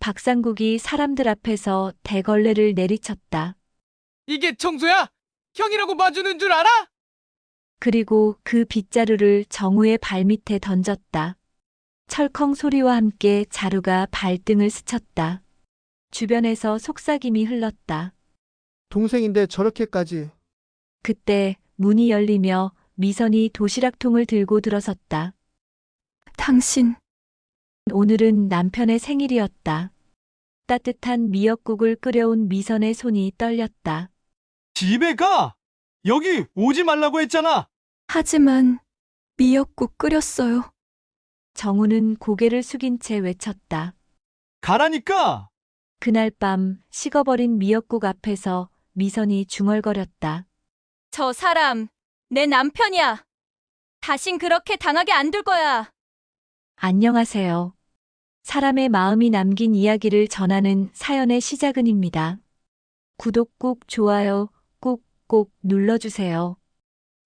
박상국이 사람들 앞에서 대걸레를 내리쳤다. 이게 청소야? 형이라고 봐주는 줄 알아? 그리고 그 빗자루를 정우의 발밑에 던졌다. 철컹 소리와 함께 자루가 발등을 스쳤다. 주변에서 속삭임이 흘렀다. 동생인데 저렇게까지. 그때 문이 열리며 미선이 도시락통을 들고 들어섰다. 당신, 오늘은 남편의 생일이었다. 따뜻한 미역국을 끓여온 미선의 손이 떨렸다. 집에 가! 여기 오지 말라고 했잖아! 하지만 미역국 끓였어요. 정우는 고개를 숙인 채 외쳤다. 가라니까! 그날 밤 식어버린 미역국 앞에서 미선이 중얼거렸다. 저 사람, 내 남편이야. 다신 그렇게 당하게 안 둘 거야. 안녕하세요. 사람의 마음이 남긴 이야기를 전하는 사연의 시작은입니다. 구독 꾹 좋아요 꾹 눌러주세요.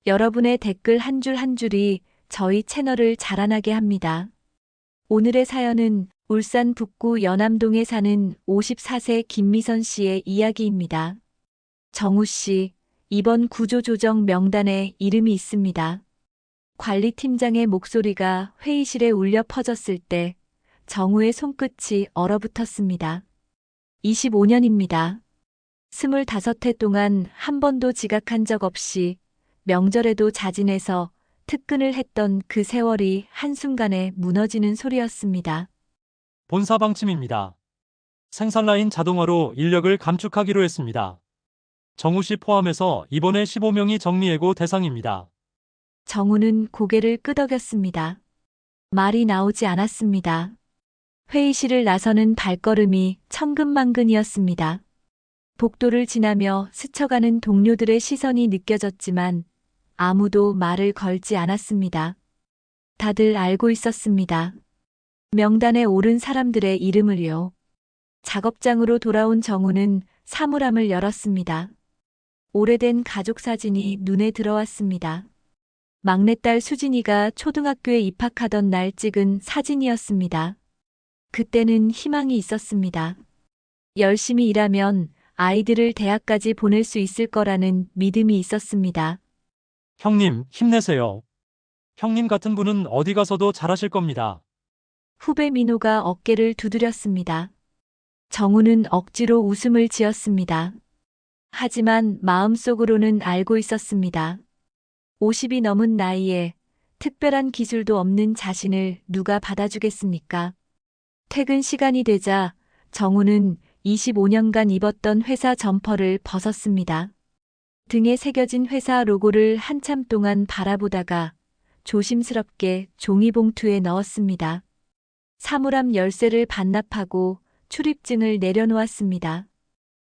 여러분의 댓글 한 줄 한 줄이 저희 채널을 자라나게 합니다. 오늘의 사연은 울산 북구 연암동에 사는 54세 김미선 씨의 이야기입니다. 정우 씨, 이번 구조조정 명단에 이름이 있습니다. 관리팀장의 목소리가 회의실에 울려 퍼졌을 때 정우의 손끝이 얼어붙었습니다. 25년입니다. 25해 동안 한 번도 지각한 적 없이 명절에도 자진해서 특근을 했던 그 세월이 한순간에 무너지는 소리였습니다. 본사 방침입니다. 생산라인 자동화로 인력을 감축하기로 했습니다. 정우 씨 포함해서 이번에 15명이 정리해고 대상입니다. 정우는 고개를 끄덕였습니다. 말이 나오지 않았습니다. 회의실을 나서는 발걸음이 천근만근이었습니다. 복도를 지나며 스쳐가는 동료들의 시선이 느껴졌지만 아무도 말을 걸지 않았습니다. 다들 알고 있었습니다. 명단에 오른 사람들의 이름을요. 작업장으로 돌아온 정우는 사물함을 열었습니다. 오래된 가족 사진이 눈에 들어왔습니다. 막내딸 수진이가 초등학교에 입학하던 날 찍은 사진이었습니다. 그때는 희망이 있었습니다. 열심히 일하면 아이들을 대학까지 보낼 수 있을 거라는 믿음이 있었습니다. 형님, 힘내세요. 형님 같은 분은 어디 가서도 잘하실 겁니다. 후배 민호가 어깨를 두드렸습니다. 정우는 억지로 웃음을 지었습니다. 하지만 마음속으로는 알고 있었습니다. 50이 넘은 나이에 특별한 기술도 없는 자신을 누가 받아주겠습니까? 퇴근 시간이 되자 정우는 25년간 입었던 회사 점퍼를 벗었습니다. 등에 새겨진 회사 로고를 한참 동안 바라보다가 조심스럽게 종이봉투에 넣었습니다. 사물함 열쇠를 반납하고 출입증을 내려놓았습니다.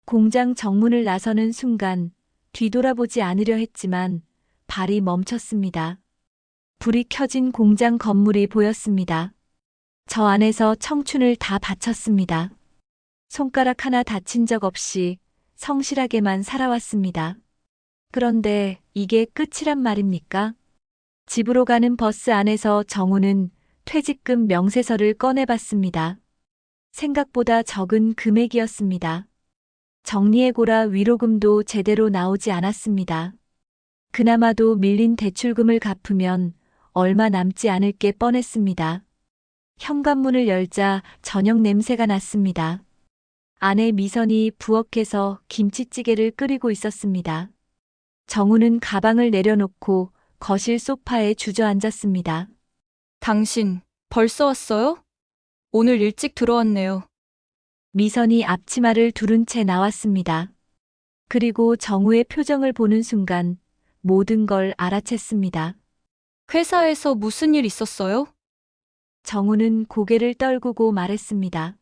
공장 정문을 나서는 순간 뒤돌아보지 않으려 했지만 발이 멈췄습니다. 불이 켜진 공장 건물이 보였습니다. 저 안에서 청춘을 다 바쳤습니다. 손가락 하나 다친 적 없이 성실하게만 살아왔습니다. 그런데 이게 끝이란 말입니까? 집으로 가는 버스 안에서 정우는 퇴직금 명세서를 꺼내봤습니다. 생각보다 적은 금액이었습니다. 정리해고라 위로금도 제대로 나오지 않았습니다. 그나마도 밀린 대출금을 갚으면 얼마 남지 않을 게 뻔했습니다. 현관문을 열자 저녁 냄새가 났습니다. 아내 미선이 부엌에서 김치찌개를 끓이고 있었습니다. 정우는 가방을 내려놓고 거실 소파에 주저앉았습니다. 당신, 벌써 왔어요? 오늘 일찍 들어왔네요. 미선이 앞치마를 두른 채 나왔습니다. 그리고 정우의 표정을 보는 순간 모든 걸 알아챘습니다. 회사에서 무슨 일 있었어요? 정우는 고개를 떨구고 말했습니다.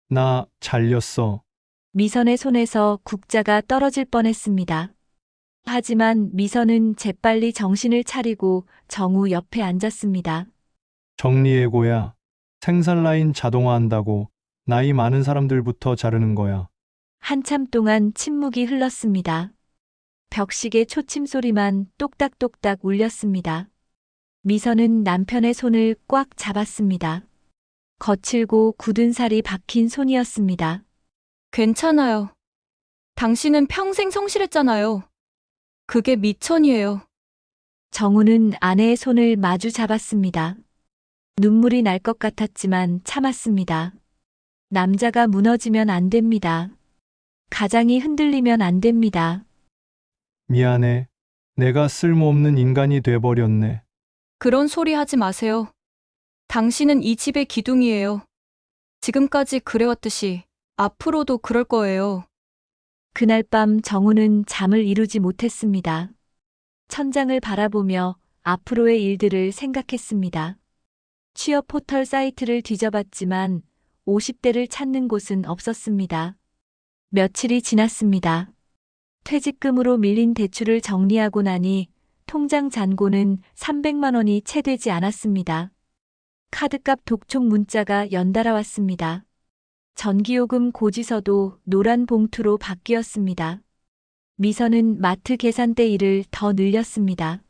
나 잘렸어. 미선의 손에서 국자가 떨어질 뻔했습니다. 하지만 미선은 재빨리 정신을 차리고 정우 옆에 앉았습니다. 정리해고야. 생산라인 자동화한다고 나이 많은 사람들부터 자르는 거야. 한참 동안 침묵이 흘렀습니다. 벽식의 초침 소리만 똑딱똑딱 울렸습니다. 미선은 남편의 손을 꽉 잡았습니다. 거칠고 굳은 살이 박힌 손이었습니다. 괜찮아요. 당신은 평생 성실했잖아요. 그게 미천이에요. 정우는 아내의 손을 마주 잡았습니다. 눈물이 날 것 같았지만 참았습니다. 남자가 무너지면 안 됩니다. 가장이 흔들리면 안 됩니다. 미안해. 내가 쓸모없는 인간이 돼버렸네. 그런 소리 하지 마세요. 당신은 이 집의 기둥이에요. 지금까지 그래왔듯이 앞으로도 그럴 거예요. 그날 밤 정우는 잠을 이루지 못했습니다. 천장을 바라보며 앞으로의 일들을 생각했습니다. 취업 포털 사이트를 뒤져봤지만 50대를 찾는 곳은 없었습니다. 며칠이 지났습니다. 퇴직금으로 밀린 대출을 정리하고 나니 통장 잔고는 300만 원이 채 되지 않았습니다. 카드값 독촉 문자가 연달아 왔습니다. 전기요금 고지서도 노란 봉투로 바뀌었습니다. 미선은 마트 계산대 일을 더 늘렸습니다.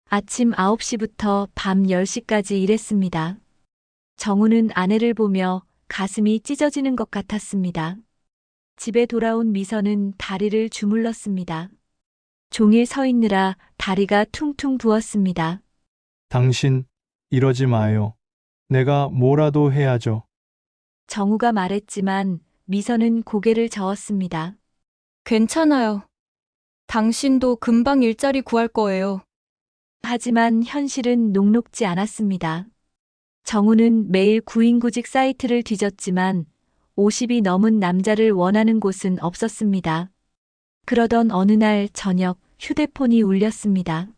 아침 9시부터 밤 10시까지 일했습니다. 정우는 아내를 보며 가슴이 찢어지는 것 같았습니다. 집에 돌아온 미선은 다리를 주물렀습니다. 종일 서 있느라 다리가 퉁퉁 부었습니다. 당신, 이러지 마요. 내가 뭐라도 해야죠. 정우가 말했지만 미선은 고개를 저었습니다. 괜찮아요. 당신도 금방 일자리 구할 거예요. 하지만 현실은 녹록지 않았습니다. 정우는 매일 구인구직 사이트를 뒤졌지만 50이 넘은 남자를 원하는 곳은 없었습니다. 그러던 어느 날 저녁 휴대폰이 울렸습니다.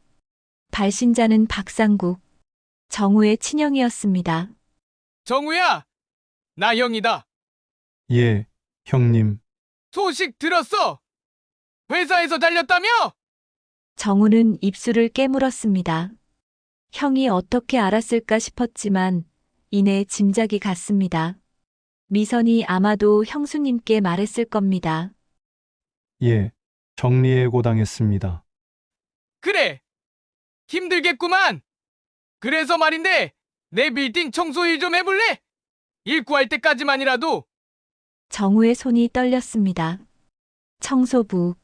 발신자는 박상국, 정우의 친형이었습니다. 정우야, 나 형이다. 예, 형님. 소식 들었어? 회사에서 달렸다며? 정우는 입술을 깨물었습니다. 형이 어떻게 알았을까 싶었지만 이내 짐작이 갔습니다. 미선이 아마도 형수님께 말했을 겁니다. 예, 정리해고 당했습니다. 그래. 힘들겠구만. 그래서 말인데 내 빌딩 청소 일 좀 해볼래? 일 구할 때까지만이라도. 정우의 손이 떨렸습니다. 청소부.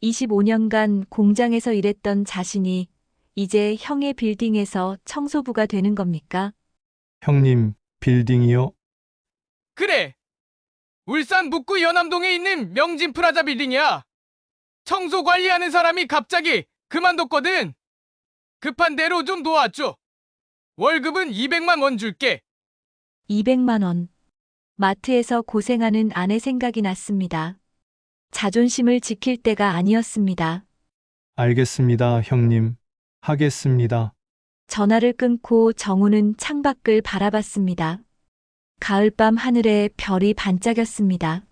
25년간 공장에서 일했던 자신이 이제 형의 빌딩에서 청소부가 되는 겁니까? 형님, 빌딩이요? 그래. 울산 북구 연암동에 있는 명진 프라자 빌딩이야. 청소 관리하는 사람이 갑자기 그만뒀거든. 급한 대로 좀 도와줘. 월급은 200만 원 줄게. 200만 원. 마트에서 고생하는 아내 생각이 났습니다. 자존심을 지킬 때가 아니었습니다. 알겠습니다, 형님. 하겠습니다. 전화를 끊고 정우는 창밖을 바라봤습니다. 가을밤 하늘에 별이 반짝였습니다.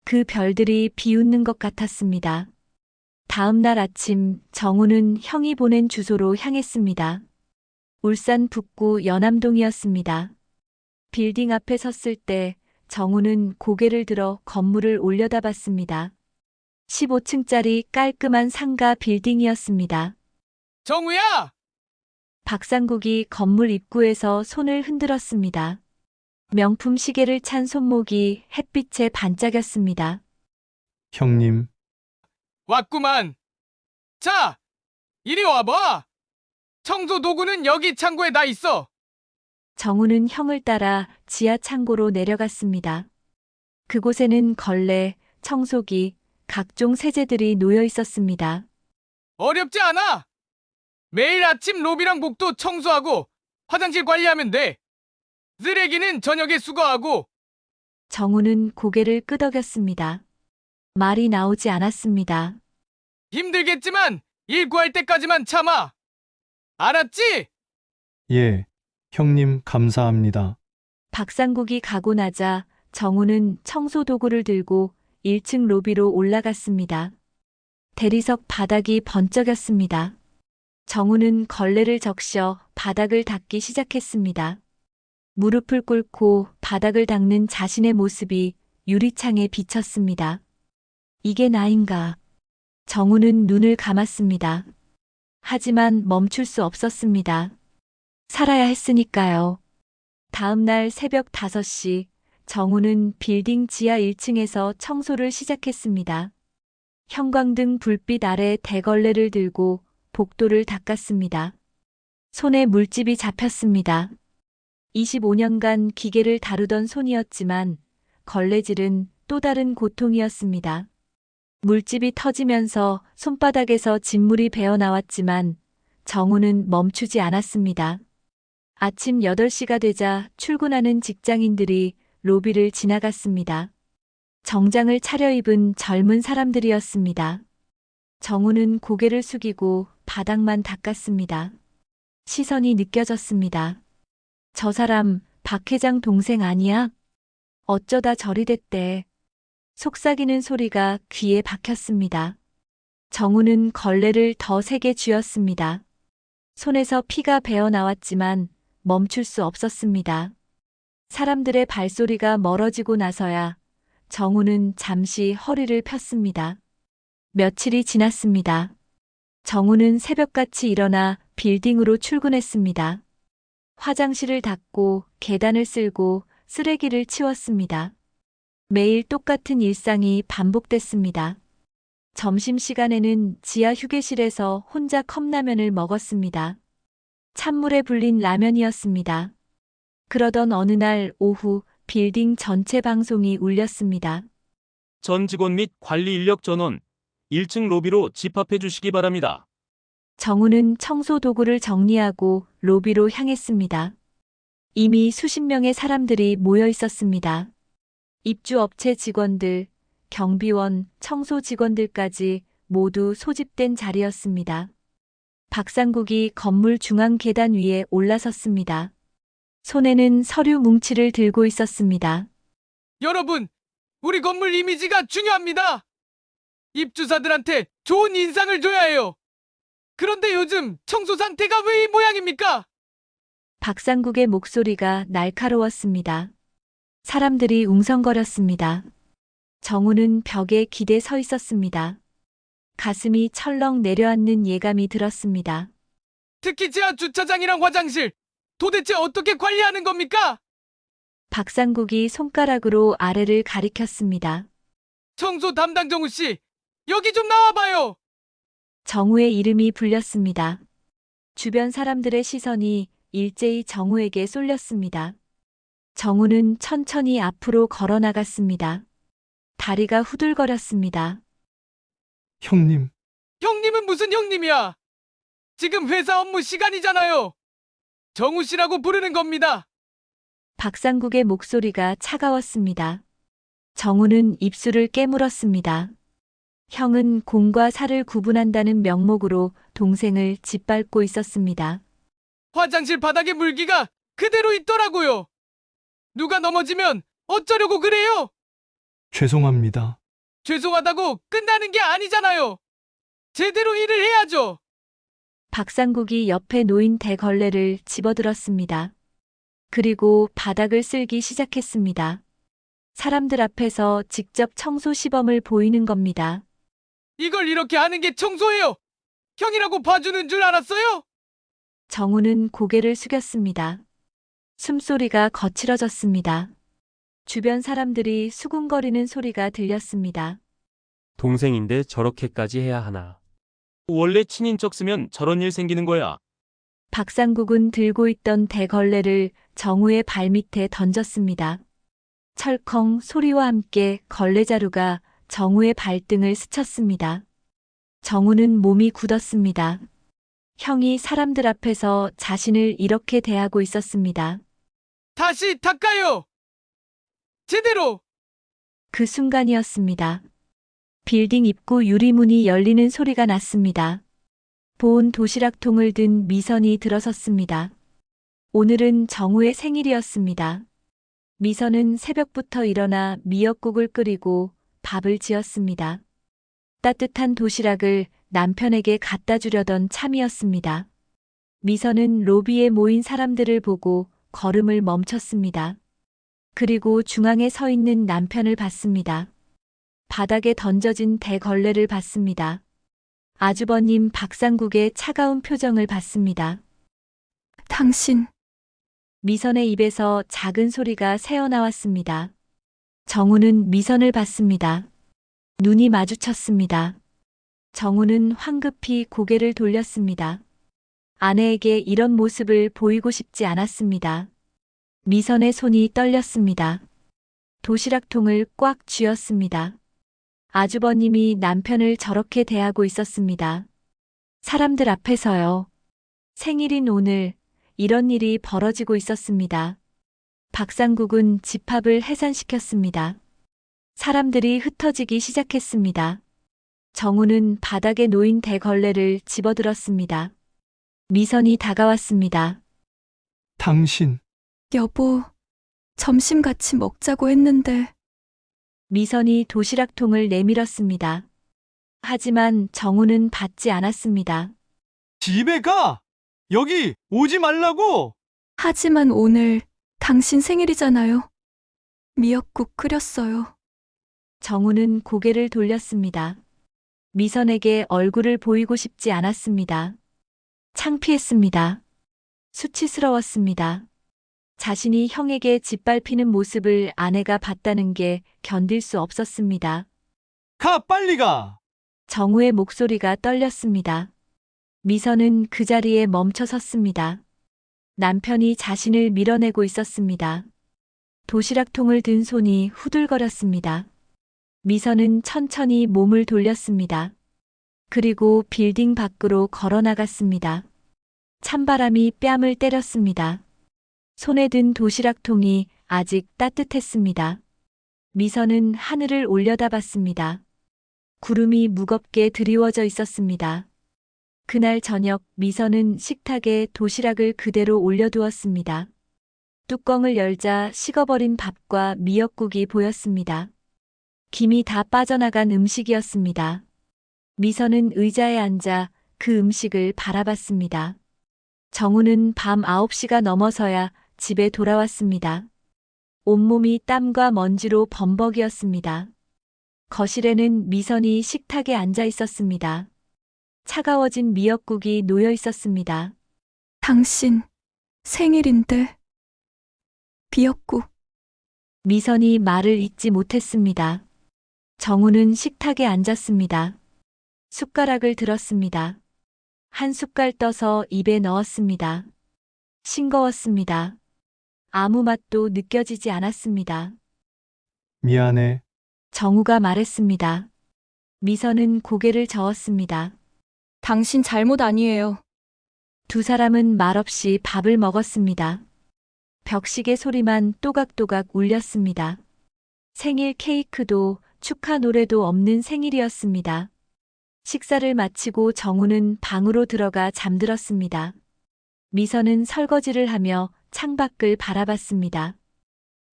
그 별들이 비웃는 것 같았습니다. 다음 날 아침 정우는 형이 보낸 주소로 향했습니다. 울산 북구 연암동이었습니다. 빌딩 앞에 섰을 때 정우는 고개를 들어 건물을 올려다봤습니다. 15층짜리 깔끔한 상가 빌딩이었습니다. 정우야! 박상국이 건물 입구에서 손을 흔들었습니다. 명품 시계를 찬 손목이 햇빛에 반짝였습니다. 형님, 왔구만. 자, 이리 와봐. 청소 도구는 여기 창고에 다 있어. 정우는 형을 따라 지하 창고로 내려갔습니다. 그곳에는 걸레, 청소기, 각종 세제들이 놓여 있었습니다. 어렵지 않아. 매일 아침 로비랑 복도 청소하고 화장실 관리하면 돼. 쓰레기는 저녁에 수거하고. 정우는 고개를 끄덕였습니다. 말이 나오지 않았습니다. 힘들겠지만 일 구할 때까지만 참아. 알았지? 예, 형님 감사합니다. 박상국이 가고 나자 정우는 청소 도구를 들고 1층 로비로 올라갔습니다. 대리석 바닥이 번쩍였습니다. 정우는 걸레를 적셔 바닥을 닦기 시작했습니다. 무릎을 꿇고 바닥을 닦는 자신의 모습이 유리창에 비쳤습니다. 이게 나인가? 정우는 눈을 감았습니다. 하지만 멈출 수 없었습니다. 살아야 했으니까요. 다음 날 새벽 5시 정우는 빌딩 지하 1층에서 청소를 시작했습니다. 형광등 불빛 아래 대걸레를 들고 복도를 닦았습니다. 손에 물집이 잡혔습니다. 25년간 기계를 다루던 손이었지만 걸레질은 또 다른 고통이었습니다. 물집이 터지면서 손바닥에서 진물이 배어 나왔지만 정우는 멈추지 않았습니다. 아침 8시가 되자 출근하는 직장인들이 로비를 지나갔습니다. 정장을 차려입은 젊은 사람들이었습니다. 정우는 고개를 숙이고 바닥만 닦았습니다. 시선이 느껴졌습니다. 저 사람 박 회장 동생 아니야? 어쩌다 저리 됐대. 속삭이는 소리가 귀에 박혔습니다. 정우는 걸레를 더 세게 쥐었습니다. 손에서 피가 배어 나왔지만 멈출 수 없었습니다. 사람들의 발소리가 멀어지고 나서야 정우는 잠시 허리를 폈습니다. 며칠이 지났습니다. 정우는 새벽같이 일어나 빌딩으로 출근했습니다. 화장실을 닦고 계단을 쓸고 쓰레기를 치웠습니다. 매일 똑같은 일상이 반복됐습니다. 점심시간에는 지하 휴게실에서 혼자 컵라면을 먹었습니다. 찬물에 불린 라면이었습니다. 그러던 어느 날 오후 빌딩 전체 방송이 울렸습니다. 전 직원 및 관리 인력 전원 1층 로비로 집합해 주시기 바랍니다. 정우는 청소 도구를 정리하고 로비로 향했습니다. 이미 수십 명의 사람들이 모여 있었습니다. 입주업체 직원들, 경비원, 청소 직원들까지 모두 소집된 자리였습니다. 박상국이 건물 중앙 계단 위에 올라섰습니다. 손에는 서류 뭉치를 들고 있었습니다. 여러분, 우리 건물 이미지가 중요합니다. 입주자들한테 좋은 인상을 줘야 해요. 그런데 요즘 청소 상태가 왜 이 모양입니까? 박상국의 목소리가 날카로웠습니다. 사람들이 웅성거렸습니다. 정우는 벽에 기대 서 있었습니다. 가슴이 철렁 내려앉는 예감이 들었습니다. 특히 지하 주차장이랑 화장실, 도대체 어떻게 관리하는 겁니까? 박상국이 손가락으로 아래를 가리켰습니다. 청소 담당 정우 씨, 여기 좀 나와봐요. 정우의 이름이 불렸습니다. 주변 사람들의 시선이 일제히 정우에게 쏠렸습니다. 정우는 천천히 앞으로 걸어 나갔습니다. 다리가 후들거렸습니다. 형님, 형님은 무슨 형님이야? 지금 회사 업무 시간이잖아요. 정우 씨라고 부르는 겁니다. 박상국의 목소리가 차가웠습니다. 정우는 입술을 깨물었습니다. 형은 공과 사를 구분한다는 명목으로 동생을 짓밟고 있었습니다. 화장실 바닥에 물기가 그대로 있더라고요. 누가 넘어지면 어쩌려고 그래요? 죄송합니다. 죄송하다고 끝나는 게 아니잖아요. 제대로 일을 해야죠. 박상국이 옆에 놓인 대걸레를 집어들었습니다. 그리고 바닥을 쓸기 시작했습니다. 사람들 앞에서 직접 청소 시범을 보이는 겁니다. 이걸 이렇게 하는 게 청소예요. 형이라고 봐주는 줄 알았어요? 정우는 고개를 숙였습니다. 숨소리가 거칠어졌습니다. 주변 사람들이 수군거리는 소리가 들렸습니다. 동생인데 저렇게까지 해야 하나. 원래 친인척 쓰면 저런 일 생기는 거야. 박상국은 들고 있던 대걸레를 정우의 발밑에 던졌습니다. 철컹 소리와 함께 걸레자루가 정우의 발등을 스쳤습니다. 정우는 몸이 굳었습니다. 형이 사람들 앞에서 자신을 이렇게 대하고 있었습니다. 다시 닦아요. 제대로. 그 순간이었습니다. 빌딩 입구 유리문이 열리는 소리가 났습니다. 보온 도시락통을 든 미선이 들어섰습니다. 오늘은 정우의 생일이었습니다. 미선은 새벽부터 일어나 미역국을 끓이고 밥을 지었습니다. 따뜻한 도시락을 남편에게 갖다 주려던 참이었습니다. 미선은 로비에 모인 사람들을 보고 걸음을 멈췄습니다. 그리고 중앙에 서 있는 남편을 봤습니다. 바닥에 던져진 대걸레를 봤습니다. 아주버님 박상국의 차가운 표정을 봤습니다. 당신, 미선의 입에서 작은 소리가 새어나왔습니다. 정우는 미선을 봤습니다. 눈이 마주쳤습니다. 정우는 황급히 고개를 돌렸습니다. 아내에게 이런 모습을 보이고 싶지 않았습니다. 미선의 손이 떨렸습니다. 도시락통을 꽉 쥐었습니다. 아주버님이 남편을 저렇게 대하고 있었습니다. 사람들 앞에서요. 생일인 오늘 이런 일이 벌어지고 있었습니다. 박상국은 집합을 해산시켰습니다. 사람들이 흩어지기 시작했습니다. 정우는 바닥에 놓인 대걸레를 집어들었습니다. 미선이 다가왔습니다. 당신, 여보, 점심 같이 먹자고 했는데. 미선이 도시락통을 내밀었습니다. 하지만 정우는 받지 않았습니다. 집에 가! 여기 오지 말라고! 하지만 오늘 당신 생일이잖아요. 미역국 끓였어요. 정우는 고개를 돌렸습니다. 미선에게 얼굴을 보이고 싶지 않았습니다. 창피했습니다. 수치스러웠습니다. 자신이 형에게 짓밟히는 모습을 아내가 봤다는 게 견딜 수 없었습니다. 가, 빨리 가! 정우의 목소리가 떨렸습니다. 미선은 그 자리에 멈춰 섰습니다. 남편이 자신을 밀어내고 있었습니다. 도시락통을 든 손이 후들거렸습니다. 미선은 천천히 몸을 돌렸습니다. 그리고 빌딩 밖으로 걸어 나갔습니다. 찬바람이 뺨을 때렸습니다. 손에 든 도시락통이 아직 따뜻했습니다. 미선은 하늘을 올려다봤습니다. 구름이 무겁게 드리워져 있었습니다. 그날 저녁 미선은 식탁에 도시락을 그대로 올려두었습니다. 뚜껑을 열자 식어버린 밥과 미역국이 보였습니다. 김이 다 빠져나간 음식이었습니다. 미선은 의자에 앉아 그 음식을 바라봤습니다. 정우는 밤 9시가 넘어서야 집에 돌아왔습니다. 온몸이 땀과 먼지로 범벅이었습니다. 거실에는 미선이 식탁에 앉아 있었습니다. 차가워진 미역국이 놓여 있었습니다. 당신 생일인데. 미역국. 미선이 말을 잇지 못했습니다. 정우는 식탁에 앉았습니다. 숟가락을 들었습니다. 한 숟갈 떠서 입에 넣었습니다. 싱거웠습니다. 아무 맛도 느껴지지 않았습니다. 미안해. 정우가 말했습니다. 미선은 고개를 저었습니다. 당신 잘못 아니에요. 두 사람은 말없이 밥을 먹었습니다. 벽시계 소리만 또각또각 울렸습니다. 생일 케이크도 축하 노래도 없는 생일이었습니다. 식사를 마치고 정우는 방으로 들어가 잠들었습니다. 미선은 설거지를 하며 창밖을 바라봤습니다.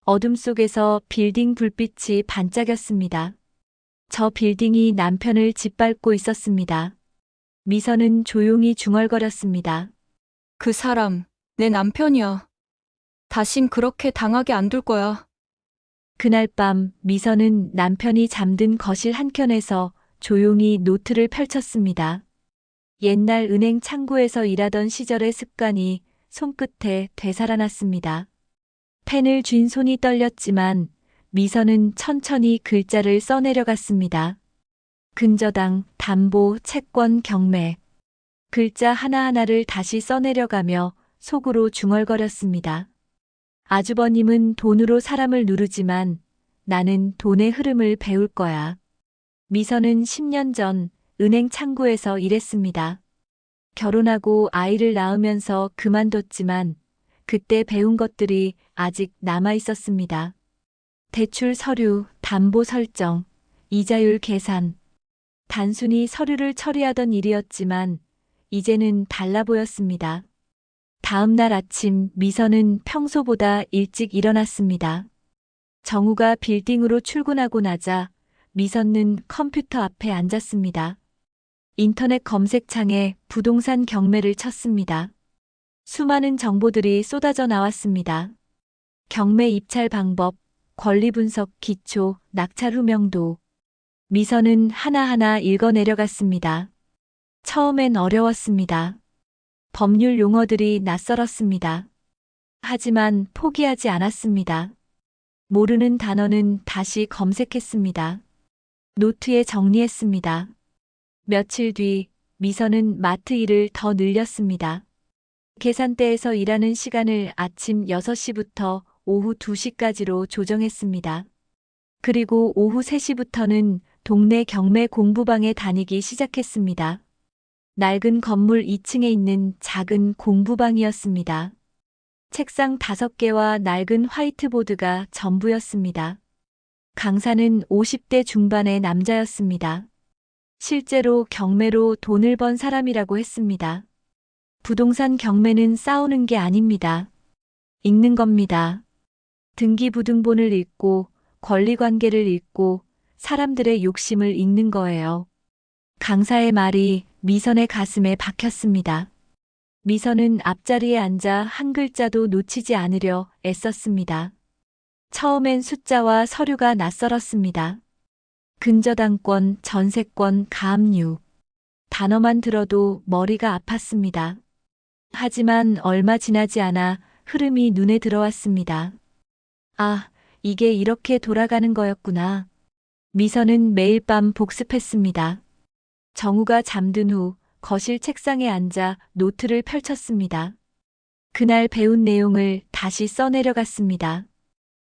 어둠 속에서 빌딩 불빛이 반짝였습니다. 저 빌딩이 남편을 짓밟고 있었습니다. 미선은 조용히 중얼거렸습니다. 그 사람, 내 남편이야. 다신 그렇게 당하게 안 둘 거야. 그날 밤 미선은 남편이 잠든 거실 한켠에서 조용히 노트를 펼쳤습니다. 옛날 은행 창구에서 일하던 시절의 습관이 손끝에 되살아났습니다. 펜을 쥔 손이 떨렸지만 미선은 천천히 글자를 써내려갔습니다. 근저당, 담보, 채권, 경매. 글자 하나하나를 다시 써내려가며 속으로 중얼거렸습니다. 아주버님은 돈으로 사람을 누르지만 나는 돈의 흐름을 배울 거야. 미선은 10년 전 은행 창구에서 일했습니다. 결혼하고 아이를 낳으면서 그만뒀지만 그때 배운 것들이 아직 남아 있었습니다. 대출 서류, 담보 설정, 이자율 계산. 단순히 서류를 처리하던 일이었지만 이제는 달라 보였습니다. 다음 날 아침 미선은 평소보다 일찍 일어났습니다. 정우가 빌딩으로 출근하고 나자 미선은 컴퓨터 앞에 앉았습니다. 인터넷 검색창에 부동산 경매를 쳤습니다. 수많은 정보들이 쏟아져 나왔습니다. 경매 입찰 방법, 권리 분석 기초, 낙찰 후명도. 미선은 하나하나 읽어내려갔습니다. 처음엔 어려웠습니다. 법률 용어들이 낯설었습니다. 하지만 포기하지 않았습니다. 모르는 단어는 다시 검색했습니다. 노트에 정리했습니다. 며칠 뒤 미선은 마트 일을 더 늘렸습니다. 계산대에서 일하는 시간을 아침 6시부터 오후 2시까지로 조정했습니다. 그리고 오후 3시부터는 동네 경매 공부방에 다니기 시작했습니다. 낡은 건물 2층에 있는 작은 공부방이었습니다. 책상 5개와 낡은 화이트보드가 전부였습니다. 강사는 50대 중반의 남자였습니다. 실제로 경매로 돈을 번 사람이라고 했습니다. 부동산 경매는 싸우는 게 아닙니다. 읽는 겁니다. 등기부등본을 읽고 권리관계를 읽고 사람들의 욕심을 읽는 거예요. 강사의 말이 미선의 가슴에 박혔습니다. 미선은 앞자리에 앉아 한 글자도 놓치지 않으려 애썼습니다. 처음엔 숫자와 서류가 낯설었습니다. 근저당권, 전세권, 가압류. 단어만 들어도 머리가 아팠습니다. 하지만 얼마 지나지 않아 흐름이 눈에 들어왔습니다. 아, 이게 이렇게 돌아가는 거였구나. 미선은 매일 밤 복습했습니다. 정우가 잠든 후 거실 책상에 앉아 노트를 펼쳤습니다. 그날 배운 내용을 다시 써내려갔습니다.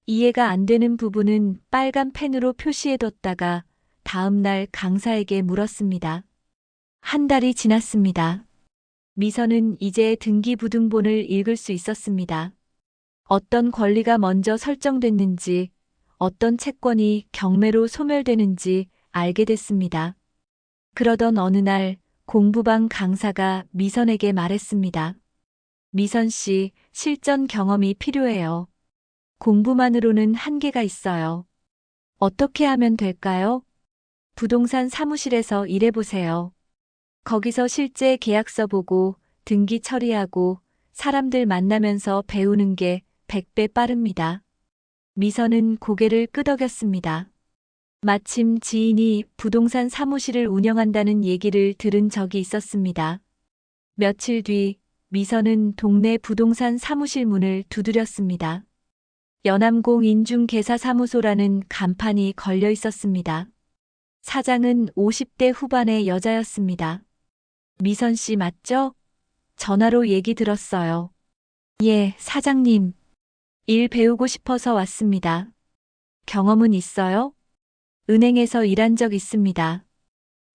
이해가 안 되는 부분은 빨간 펜으로 표시해뒀다가 다음 날 강사에게 물었습니다. 한 달이 지났습니다. 미선은 이제 등기부등본을 읽을 수 있었습니다. 어떤 권리가 먼저 설정됐는지, 어떤 채권이 경매로 소멸되는지 알게 됐습니다. 그러던 어느 날 공부방 강사가 미선에게 말했습니다. 미선 씨, 실전 경험이 필요해요. 공부만으로는 한계가 있어요. 어떻게 하면 될까요? 부동산 사무실에서 일해보세요. 거기서 실제 계약서 보고 등기 처리하고 사람들 만나면서 배우는 게 100배 빠릅니다. 미선은 고개를 끄덕였습니다. 마침 지인이 부동산 사무실을 운영한다는 얘기를 들은 적이 있었습니다. 며칠 뒤 미선은 동네 부동산 사무실 문을 두드렸습니다. 연암공 인중개사사무소라는 간판이 걸려 있었습니다. 사장은 50대 후반의 여자였습니다. 미선 씨 맞죠? 전화로 얘기 들었어요. 예, 사장님. 일 배우고 싶어서 왔습니다. 경험은 있어요? 은행에서 일한 적 있습니다.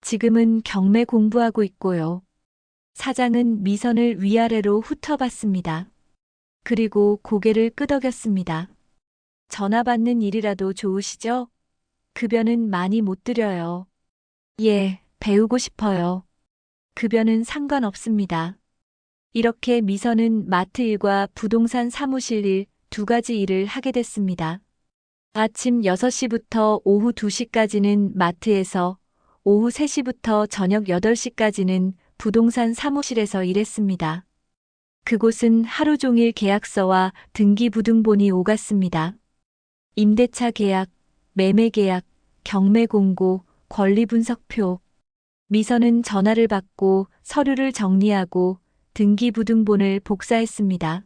지금은 경매 공부하고 있고요. 사장은 미선을 위아래로 훑어봤습니다. 그리고 고개를 끄덕였습니다. 전화 받는 일이라도 좋으시죠? 급여는 많이 못 드려요. 예, 배우고 싶어요. 급여는 상관없습니다. 이렇게 미선은 마트 일과 부동산 사무실 일, 2가지 일을 하게 됐습니다. 아침 6시부터 오후 2시까지는 마트에서, 오후 3시부터 저녁 8시까지는 부동산 사무실에서 일했습니다. 그곳은 하루 종일 계약서와 등기부등본이 오갔습니다. 임대차 계약, 매매 계약, 경매 공고, 권리 분석표. 미선은 전화를 받고 서류를 정리하고 등기부등본을 복사했습니다.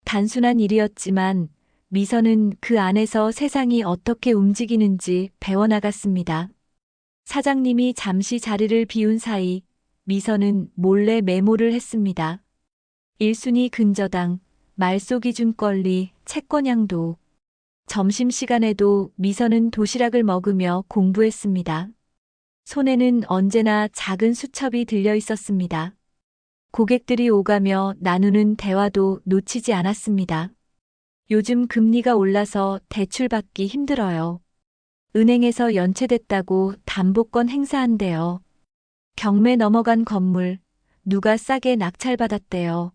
단순한 일이었지만 미선은 그 안에서 세상이 어떻게 움직이는지 배워나갔습니다. 사장님이 잠시 자리를 비운 사이 미선은 몰래 메모를 했습니다. 1순위 근저당, 말소기준권리, 채권양도. 점심시간에도 미선은 도시락을 먹으며 공부했습니다. 손에는 언제나 작은 수첩이 들려 있었습니다. 고객들이 오가며 나누는 대화도 놓치지 않았습니다. 요즘 금리가 올라서 대출받기 힘들어요. 은행에서 연체됐다고 담보권 행사한대요. 경매 넘어간 건물, 누가 싸게 낙찰받았대요.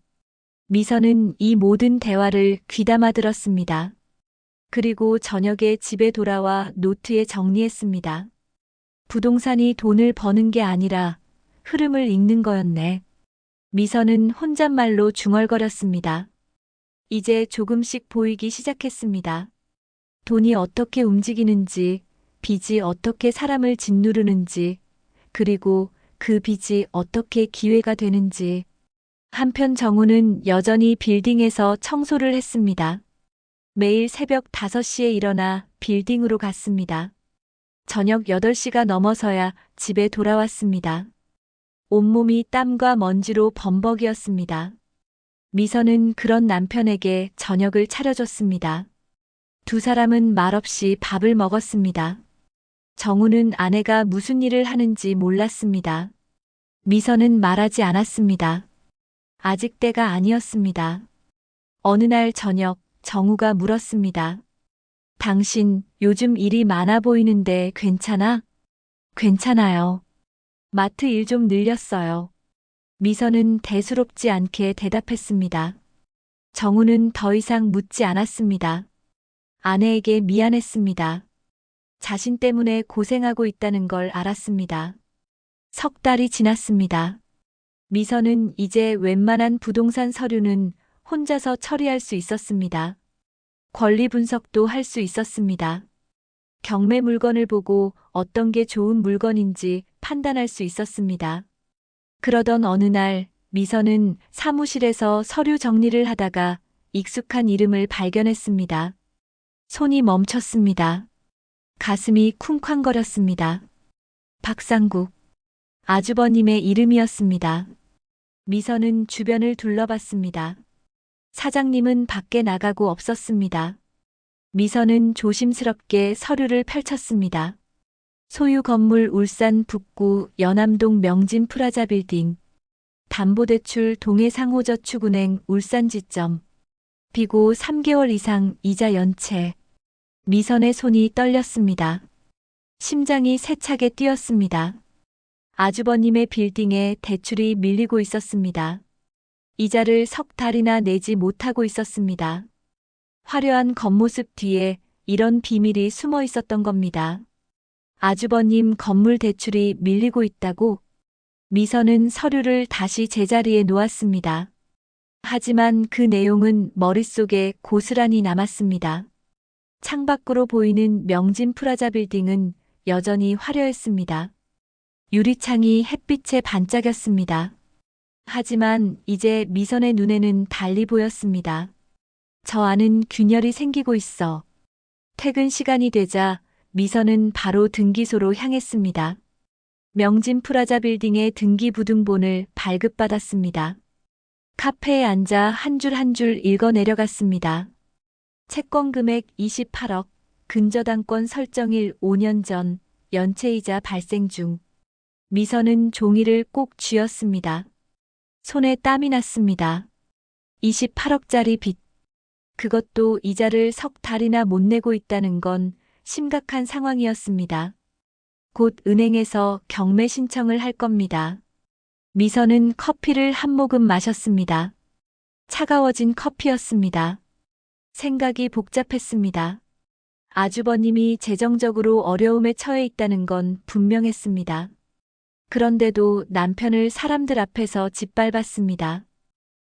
미선은 이 모든 대화를 귀담아 들었습니다. 그리고 저녁에 집에 돌아와 노트에 정리했습니다. 부동산이 돈을 버는 게 아니라 흐름을 읽는 거였네. 미선은 혼잣말로 중얼거렸습니다. 이제 조금씩 보이기 시작했습니다. 돈이 어떻게 움직이는지, 빚이 어떻게 사람을 짓누르는지, 그리고 그 빚이 어떻게 기회가 되는지. 한편 정우는 여전히 빌딩에서 청소를 했습니다. 매일 새벽 5시에 일어나 빌딩으로 갔습니다. 저녁 8시가 넘어서야 집에 돌아왔습니다. 온몸이 땀과 먼지로 범벅이었습니다. 미선은 그런 남편에게 저녁을 차려줬습니다. 두 사람은 말없이 밥을 먹었습니다. 정우는 아내가 무슨 일을 하는지 몰랐습니다. 미선은 말하지 않았습니다. 아직 때가 아니었습니다. 어느 날 저녁 정우가 물었습니다. 당신 요즘 일이 많아 보이는데 괜찮아? 괜찮아요. 마트 일 좀 늘렸어요. 미선은 대수롭지 않게 대답했습니다. 정우는 더 이상 묻지 않았습니다. 아내에게 미안했습니다. 자신 때문에 고생하고 있다는 걸 알았습니다. 석 달이 지났습니다. 미선은 이제 웬만한 부동산 서류는 혼자서 처리할 수 있었습니다. 권리 분석도 할 수 있었습니다. 경매 물건을 보고 어떤 게 좋은 물건인지 판단할 수 있었습니다. 그러던 어느 날 미선은 사무실에서 서류 정리를 하다가 익숙한 이름을 발견했습니다. 손이 멈췄습니다. 가슴이 쿵쾅거렸습니다. 박상국. 아주버님의 이름이었습니다. 미선은 주변을 둘러봤습니다. 사장님은 밖에 나가고 없었습니다. 미선은 조심스럽게 서류를 펼쳤습니다. 소유 건물 울산 북구 연암동 명진 프라자 빌딩. 담보대출 동해상호저축은행 울산지점. 비고 3개월 이상 이자 연체. 미선의 손이 떨렸습니다. 심장이 세차게 뛰었습니다. 아주버님의 빌딩에 대출이 밀리고 있었습니다. 이자를 석 달이나 내지 못하고 있었습니다. 화려한 겉모습 뒤에 이런 비밀이 숨어 있었던 겁니다. 아주버님 건물 대출이 밀리고 있다고? 미선은 서류를 다시 제자리에 놓았습니다. 하지만 그 내용은 머릿속에 고스란히 남았습니다. 창밖으로 보이는 명진 프라자 빌딩은 여전히 화려했습니다. 유리창이 햇빛에 반짝였습니다. 하지만 이제 미선의 눈에는 달리 보였습니다. 저 안은 균열이 생기고 있어. 퇴근 시간이 되자 미선은 바로 등기소로 향했습니다. 명진 프라자 빌딩의 등기부등본을 발급받았습니다. 카페에 앉아 한 줄 한 줄 읽어 내려갔습니다. 채권 금액 28억, 근저당권 설정일 5년 전, 연체이자 발생 중. 미선은 종이를 꼭 쥐었습니다. 손에 땀이 났습니다. 28억짜리 빚. 그것도 이자를 석 달이나 못 내고 있다는 건 심각한 상황이었습니다. 곧 은행에서 경매 신청을 할 겁니다. 미선은 커피를 한 모금 마셨습니다. 차가워진 커피였습니다. 생각이 복잡했습니다. 아주버님이 재정적으로 어려움에 처해 있다는 건 분명했습니다. 그런데도 남편을 사람들 앞에서 짓밟았습니다.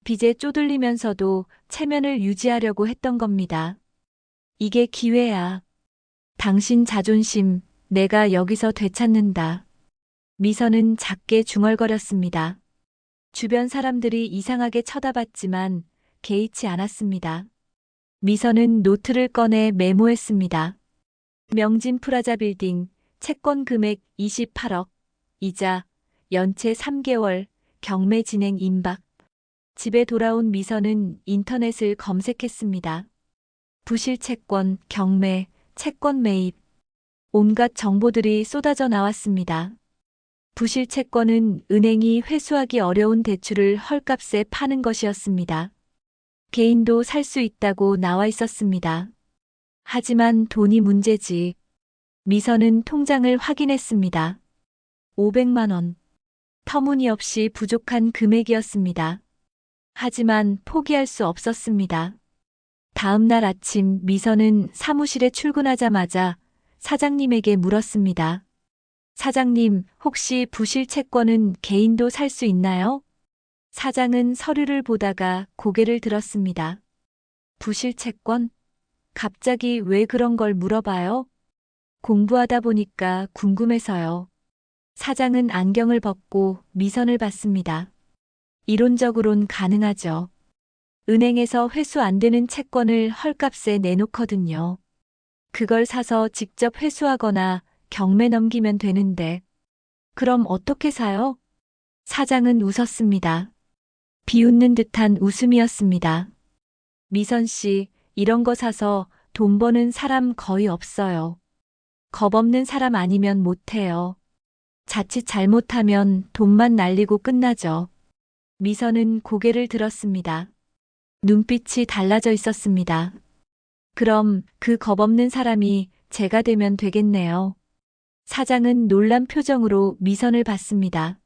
빚에 쪼들리면서도 체면을 유지하려고 했던 겁니다. 이게 기회야. 당신 자존심, 내가 여기서 되찾는다. 미선은 작게 중얼거렸습니다. 주변 사람들이 이상하게 쳐다봤지만 개의치 않았습니다. 미선은 노트를 꺼내 메모했습니다. 명진 프라자 빌딩, 채권 금액 28억, 이자, 연체 3개월, 경매 진행 임박. 집에 돌아온 미선은 인터넷을 검색했습니다. 부실 채권, 경매, 채권 매입. 온갖 정보들이 쏟아져 나왔습니다. 부실 채권은 은행이 회수하기 어려운 대출을 헐값에 파는 것이었습니다. 개인도 살 수 있다고 나와 있었습니다. 하지만 돈이 문제지. 미선은 통장을 확인했습니다. 500만 원. 터무니없이 부족한 금액이었습니다. 하지만 포기할 수 없었습니다. 다음 날 아침 미선은 사무실에 출근하자마자 사장님에게 물었습니다. 사장님, 혹시 부실 채권은 개인도 살 수 있나요? 사장은 서류를 보다가 고개를 들었습니다. 부실 채권? 갑자기 왜 그런 걸 물어봐요? 공부하다 보니까 궁금해서요. 사장은 안경을 벗고 미선을 봤습니다. 이론적으론 가능하죠. 은행에서 회수 안 되는 채권을 헐값에 내놓거든요. 그걸 사서 직접 회수하거나 경매 넘기면 되는데. 그럼 어떻게 사요? 사장은 웃었습니다. 비웃는 듯한 웃음이었습니다. 미선 씨, 이런 거 사서 돈 버는 사람 거의 없어요. 겁 없는 사람 아니면 못해요. 자칫 잘못하면 돈만 날리고 끝나죠. 미선은 고개를 들었습니다. 눈빛이 달라져 있었습니다. 그럼 그 겁 없는 사람이 제가 되면 되겠네요. 사장은 놀란 표정으로 미선을 봤습니다.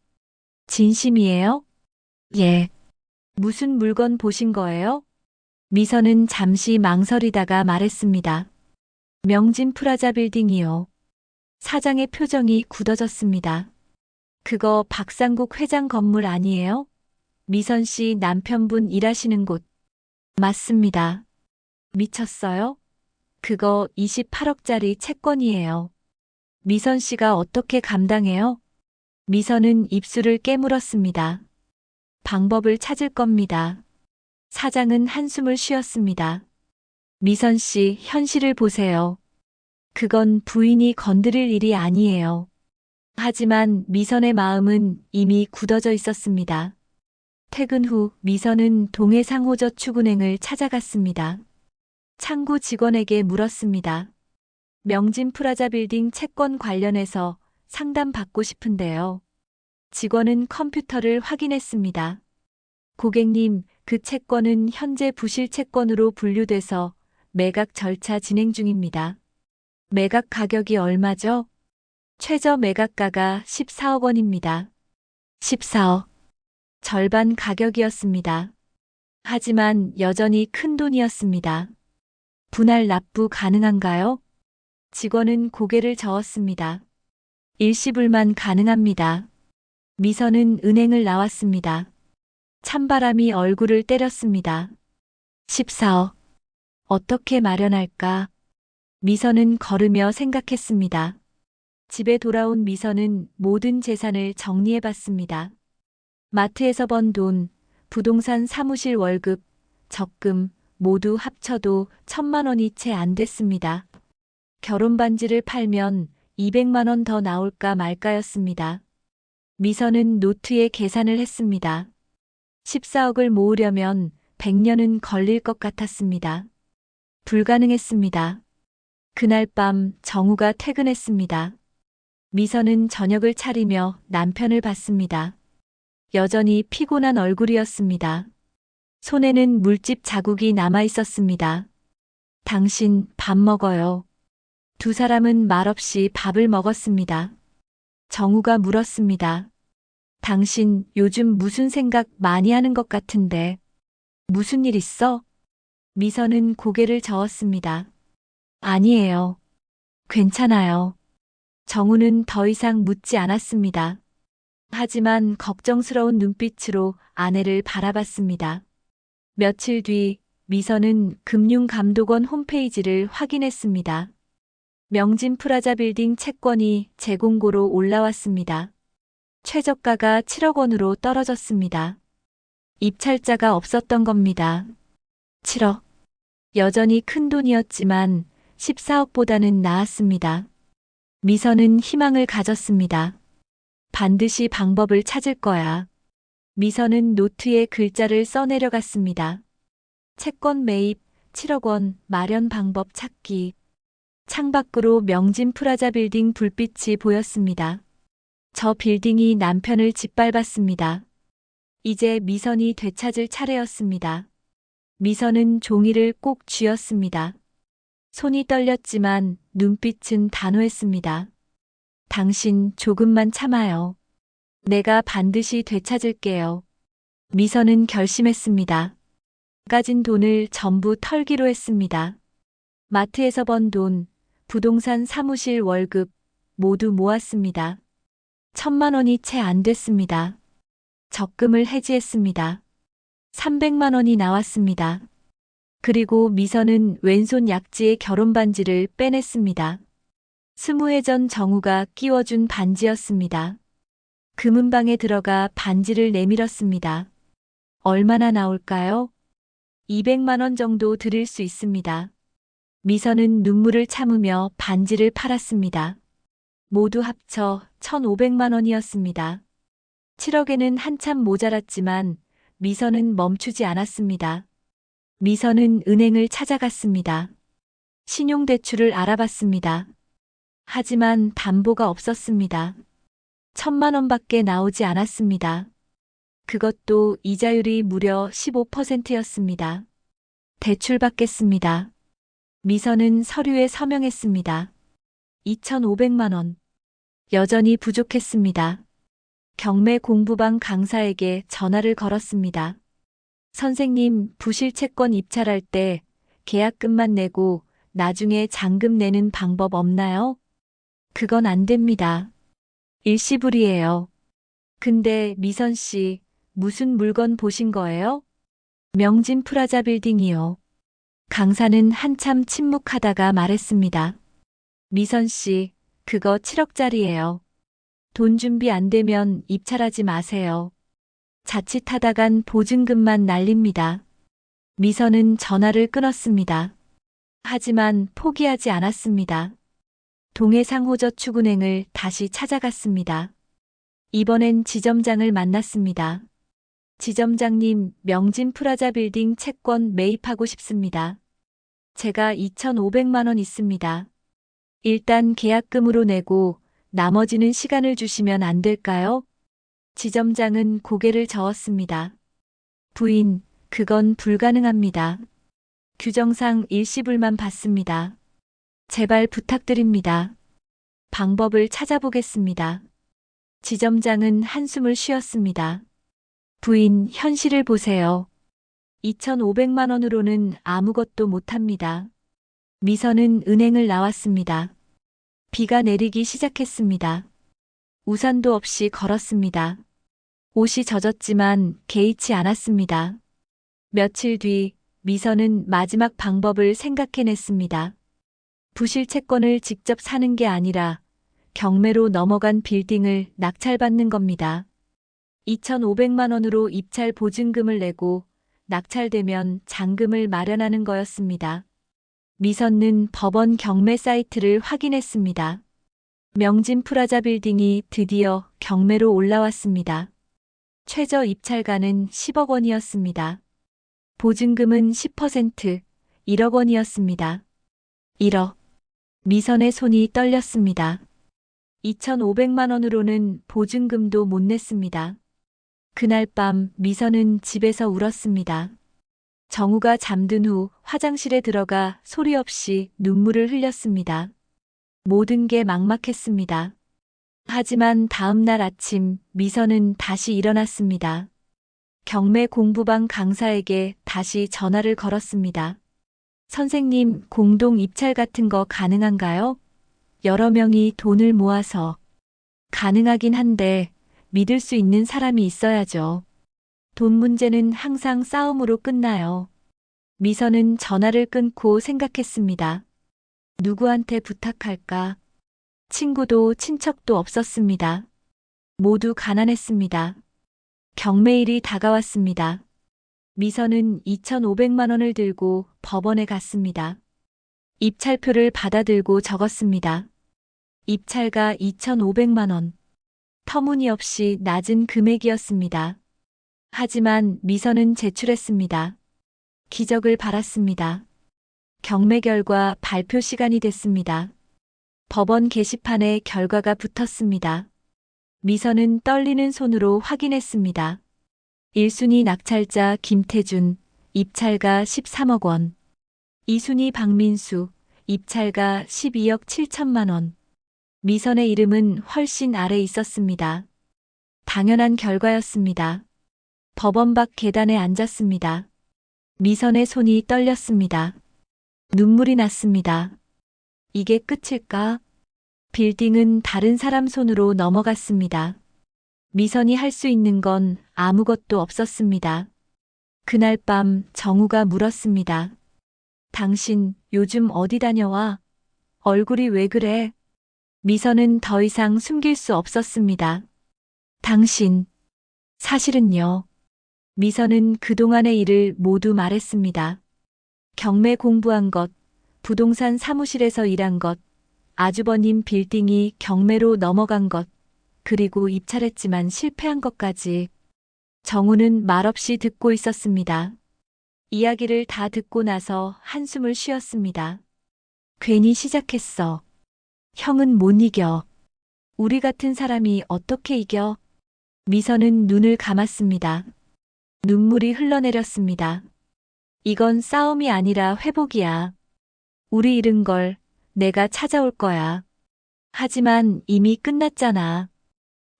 진심이에요? 예. 무슨 물건 보신 거예요? 미선은 잠시 망설이다가 말했습니다. 명진 프라자 빌딩이요. 사장의 표정이 굳어졌습니다. 그거 박상국 회장 건물 아니에요? 미선 씨 남편분 일하시는 곳. 맞습니다. 미쳤어요? 그거 28억짜리 채권이에요. 미선 씨가 어떻게 감당해요? 미선은 입술을 깨물었습니다. 방법을 찾을 겁니다. 사장은 한숨을 쉬었습니다. 미선 씨, 현실을 보세요. 그건 부인이 건드릴 일이 아니에요. 하지만 미선의 마음은 이미 굳어져 있었습니다. 퇴근 후 미선은 동해상호저축은행을 찾아갔습니다. 창구 직원에게 물었습니다. 명진 프라자 빌딩 채권 관련해서 상담받고 싶은데요. 직원은 컴퓨터를 확인했습니다. 고객님, 그 채권은 현재 부실 채권으로 분류돼서 매각 절차 진행 중입니다. 매각 가격이 얼마죠? 최저 매각가가 14억 원입니다. 14억. 절반 가격이었습니다. 하지만 여전히 큰 돈이었습니다. 분할 납부 가능한가요? 직원은 고개를 저었습니다. 일시불만 가능합니다. 미선은 은행을 나왔습니다. 찬바람이 얼굴을 때렸습니다. 14억. 어떻게 마련할까? 미선은 걸으며 생각했습니다. 집에 돌아온 미선은 모든 재산을 정리해봤습니다. 마트에서 번 돈, 부동산 사무실 월급, 적금 모두 합쳐도 1,000만 원이 채 안 됐습니다. 결혼 반지를 팔면 200만 원 더 나올까 말까였습니다. 미선은 노트에 계산을 했습니다. 14억을 모으려면 100년은 걸릴 것 같았습니다. 불가능했습니다. 그날 밤 정우가 퇴근했습니다. 미선은 저녁을 차리며 남편을 봤습니다. 여전히 피곤한 얼굴이었습니다. 손에는 물집 자국이 남아 있었습니다. 당신 밥 먹어요. 두 사람은 말없이 밥을 먹었습니다. 정우가 물었습니다. 당신 요즘 무슨 생각 많이 하는 것 같은데. 무슨 일 있어? 미선은 고개를 저었습니다. 아니에요. 괜찮아요. 정우는 더 이상 묻지 않았습니다. 하지만 걱정스러운 눈빛으로 아내를 바라봤습니다. 며칠 뒤 미선은 금융감독원 홈페이지를 확인했습니다. 명진 프라자 빌딩 채권이 재공고로 올라왔습니다. 최저가가 7억 원으로 떨어졌습니다. 입찰자가 없었던 겁니다. 7억. 여전히 큰 돈이었지만 14억보다는 나았습니다. 미선은 희망을 가졌습니다. 반드시 방법을 찾을 거야. 미선은 노트에 글자를 써내려갔습니다. 채권 매입 7억 원 마련 방법 찾기. 창밖으로 명진 프라자 빌딩 불빛이 보였습니다. 저 빌딩이 남편을 짓밟았습니다. 이제 미선이 되찾을 차례였습니다. 미선은 종이를 꼭 쥐었습니다. 손이 떨렸지만 눈빛은 단호했습니다. 당신 조금만 참아요. 내가 반드시 되찾을게요. 미선은 결심했습니다. 가진 돈을 전부 털기로 했습니다. 마트에서 번 돈, 부동산 사무실 월급 모두 모았습니다. 1,000만 원이 채 안 됐습니다. 적금을 해지했습니다. 300만 원이 나왔습니다. 그리고 미선은 왼손 약지의 결혼 반지를 빼냈습니다. 20해 전 정우가 끼워준 반지였습니다. 금은방에 들어가 반지를 내밀었습니다. 얼마나 나올까요? 200만 원 정도 드릴 수 있습니다. 미선은 눈물을 참으며 반지를 팔았습니다. 모두 합쳐 1,500만 원이었습니다. 7억에는 한참 모자랐지만 미선은 멈추지 않았습니다. 미선은 은행을 찾아갔습니다. 신용대출을 알아봤습니다. 하지만 담보가 없었습니다. 1,000만 원밖에 나오지 않았습니다. 그것도 이자율이 무려 15%였습니다. 대출받겠습니다. 미선은 서류에 서명했습니다. 2,500만 원. 여전히 부족했습니다. 경매 공부방 강사에게 전화를 걸었습니다. 선생님, 부실 채권 입찰할 때 계약금만 내고 나중에 잔금 내는 방법 없나요? 그건 안 됩니다. 일시불이에요. 근데 미선 씨, 무슨 물건 보신 거예요? 명진 프라자 빌딩이요. 강사는 한참 침묵하다가 말했습니다. 미선 씨, 그거 7억짜리예요. 돈 준비 안 되면 입찰하지 마세요. 자칫하다간 보증금만 날립니다. 미선은 전화를 끊었습니다. 하지만 포기하지 않았습니다. 동해상호저축은행을 다시 찾아갔습니다. 이번엔 지점장을 만났습니다. 지점장님, 명진 프라자 빌딩 채권 매입하고 싶습니다. 제가 2,500만 원 있습니다. 일단 계약금으로 내고 나머지는 시간을 주시면 안 될까요? 지점장은 고개를 저었습니다. 부인, 그건 불가능합니다. 규정상 일시불만 받습니다. 제발 부탁드립니다. 방법을 찾아보겠습니다. 지점장은 한숨을 쉬었습니다. 부인, 현실을 보세요. 2,500만 원으로는 아무것도 못합니다. 미선은 은행을 나왔습니다. 비가 내리기 시작했습니다. 우산도 없이 걸었습니다. 옷이 젖었지만 개의치 않았습니다. 며칠 뒤 미선은 마지막 방법을 생각해냈습니다. 부실 채권을 직접 사는 게 아니라 경매로 넘어간 빌딩을 낙찰받는 겁니다. 2,500만 원으로 입찰 보증금을 내고 낙찰되면 잔금을 마련하는 거였습니다. 미선은 법원 경매 사이트를 확인했습니다. 명진 프라자 빌딩이 드디어 경매로 올라왔습니다. 최저 입찰가는 10억 원이었습니다. 보증금은 10%, 1억 원이었습니다. 1억. 미선의 손이 떨렸습니다. 2,500만 원으로는 보증금도 못 냈습니다. 그날 밤 미선은 집에서 울었습니다. 정우가 잠든 후 화장실에 들어가 소리 없이 눈물을 흘렸습니다. 모든 게 막막했습니다. 하지만 다음 날 아침 미선은 다시 일어났습니다. 경매 공부방 강사에게 다시 전화를 걸었습니다. 선생님, 공동 입찰 같은 거 가능한가요? 여러 명이 돈을 모아서. 가능하긴 한데 믿을 수 있는 사람이 있어야죠. 돈 문제는 항상 싸움으로 끝나요. 미선은 전화를 끊고 생각했습니다. 누구한테 부탁할까? 친구도 친척도 없었습니다. 모두 가난했습니다. 경매일이 다가왔습니다. 미선은 2,500만 원을 들고 법원에 갔습니다. 입찰표를 받아들고 적었습니다. 입찰가 2,500만 원. 터무니없이 낮은 금액이었습니다. 하지만 미선은 제출했습니다. 기적을 바랐습니다. 경매 결과 발표 시간이 됐습니다. 법원 게시판에 결과가 붙었습니다. 미선은 떨리는 손으로 확인했습니다. 1순위 낙찰자 김태준, 입찰가 13억 원. 2순위 박민수, 입찰가 12억 7천만 원. 미선의 이름은 훨씬 아래 있었습니다. 당연한 결과였습니다. 법원 밖 계단에 앉았습니다. 미선의 손이 떨렸습니다. 눈물이 났습니다. 이게 끝일까? 빌딩은 다른 사람 손으로 넘어갔습니다. 미선이 할 수 있는 건 아무것도 없었습니다. 그날 밤 정우가 물었습니다. 당신 요즘 어디 다녀와? 얼굴이 왜 그래? 미선은 더 이상 숨길 수 없었습니다. 당신, 사실은요. 미선은 그동안의 일을 모두 말했습니다. 경매 공부한 것, 부동산 사무실에서 일한 것, 아주버님 빌딩이 경매로 넘어간 것, 그리고 입찰했지만 실패한 것까지. 정우는 말없이 듣고 있었습니다. 이야기를 다 듣고 나서 한숨을 쉬었습니다. 괜히 시작했어. 형은 못 이겨. 우리 같은 사람이 어떻게 이겨? 미선은 눈을 감았습니다. 눈물이 흘러내렸습니다. 이건 싸움이 아니라 회복이야. 우리 잃은 걸 내가 찾아올 거야. 하지만 이미 끝났잖아.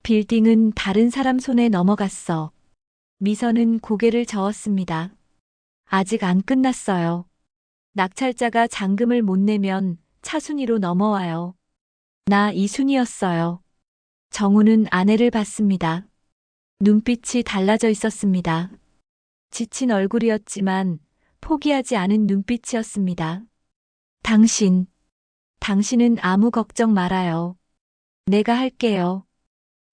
빌딩은 다른 사람 손에 넘어갔어. 미선은 고개를 저었습니다. 아직 안 끝났어요. 낙찰자가 잔금을 못 내면 차순위로 넘어와요. 나 이순이었어요. 정우는 아내를 봤습니다. 눈빛이 달라져 있었습니다. 지친 얼굴이었지만 포기하지 않은 눈빛이었습니다. 당신은 아무 걱정 말아요. 내가 할게요.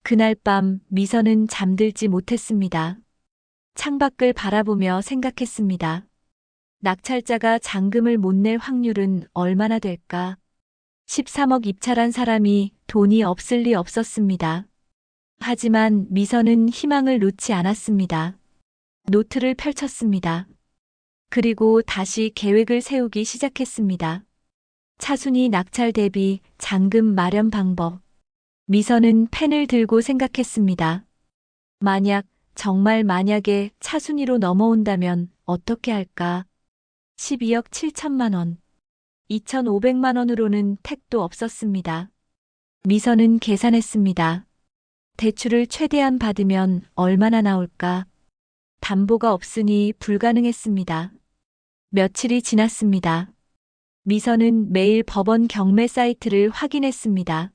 그날 밤 미선은 잠들지 못했습니다. 창밖을 바라보며 생각했습니다. 낙찰자가 잔금을 못 낼 확률은 얼마나 될까? 13억 입찰한 사람이 돈이 없을 리 없었습니다. 하지만 미선은 희망을 놓지 않았습니다. 노트를 펼쳤습니다. 그리고 다시 계획을 세우기 시작했습니다. 차순위 낙찰 대비 잔금 마련 방법. 미선은 펜을 들고 생각했습니다. 정말 만약에 차순위로 넘어온다면 어떻게 할까? 12억 7천만 원. 2,500만 원으로는 택도 없었습니다. 미선은 계산했습니다. 대출을 최대한 받으면 얼마나 나올까? 담보가 없으니 불가능했습니다. 며칠이 지났습니다. 미선은 매일 법원 경매 사이트를 확인했습니다.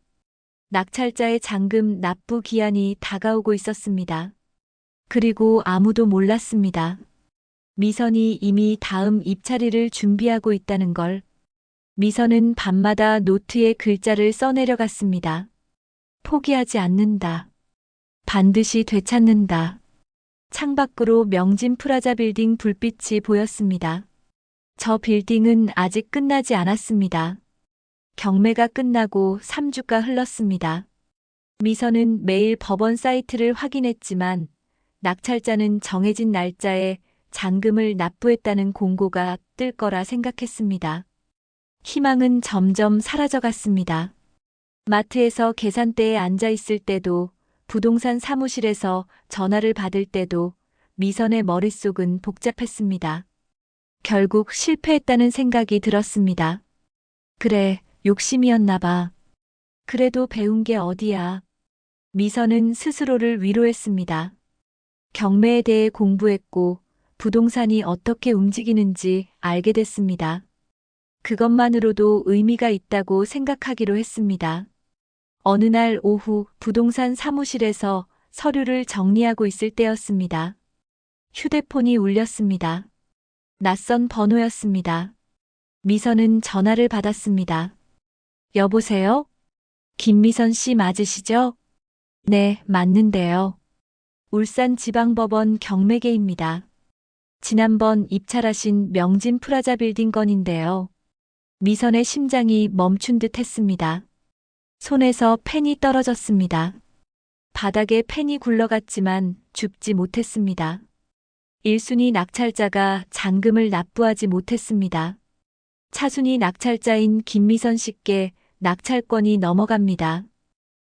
낙찰자의 잔금 납부 기한이 다가오고 있었습니다. 그리고 아무도 몰랐습니다. 미선이 이미 다음 입찰일을 준비하고 있다는 걸. 미선은 밤마다 노트에 글자를 써내려갔습니다. 포기하지 않는다. 반드시 되찾는다. 창밖으로 명진 프라자 빌딩 불빛이 보였습니다. 저 빌딩은 아직 끝나지 않았습니다. 경매가 끝나고 3주가 흘렀습니다. 미선은 매일 법원 사이트를 확인했지만 낙찰자는 정해진 날짜에 잔금을 납부했다는 공고가 뜰 거라 생각했습니다. 희망은 점점 사라져갔습니다. 마트에서 계산대에 앉아 있을 때도, 부동산 사무실에서 전화를 받을 때도 미선의 머릿속은 복잡했습니다. 결국 실패했다는 생각이 들었습니다. 그래, 욕심이었나 봐. 그래도 배운 게 어디야. 미선은 스스로를 위로했습니다. 경매에 대해 공부했고 부동산이 어떻게 움직이는지 알게 됐습니다. 그것만으로도 의미가 있다고 생각하기로 했습니다. 어느 날 오후 부동산 사무실에서 서류를 정리하고 있을 때였습니다. 휴대폰이 울렸습니다. 낯선 번호였습니다. 미선은 전화를 받았습니다. 여보세요? 김미선 씨 맞으시죠? 네, 맞는데요. 울산지방법원 경매계입니다. 지난번 입찰하신 명진 프라자 빌딩 건인데요. 미선의 심장이 멈춘 듯 했습니다. 손에서 펜이 떨어졌습니다. 바닥에 펜이 굴러갔지만 줍지 못했습니다. 1순위 낙찰자가 잔금을 납부하지 못했습니다. 차순위 낙찰자인 김미선 씨께 낙찰권이 넘어갑니다.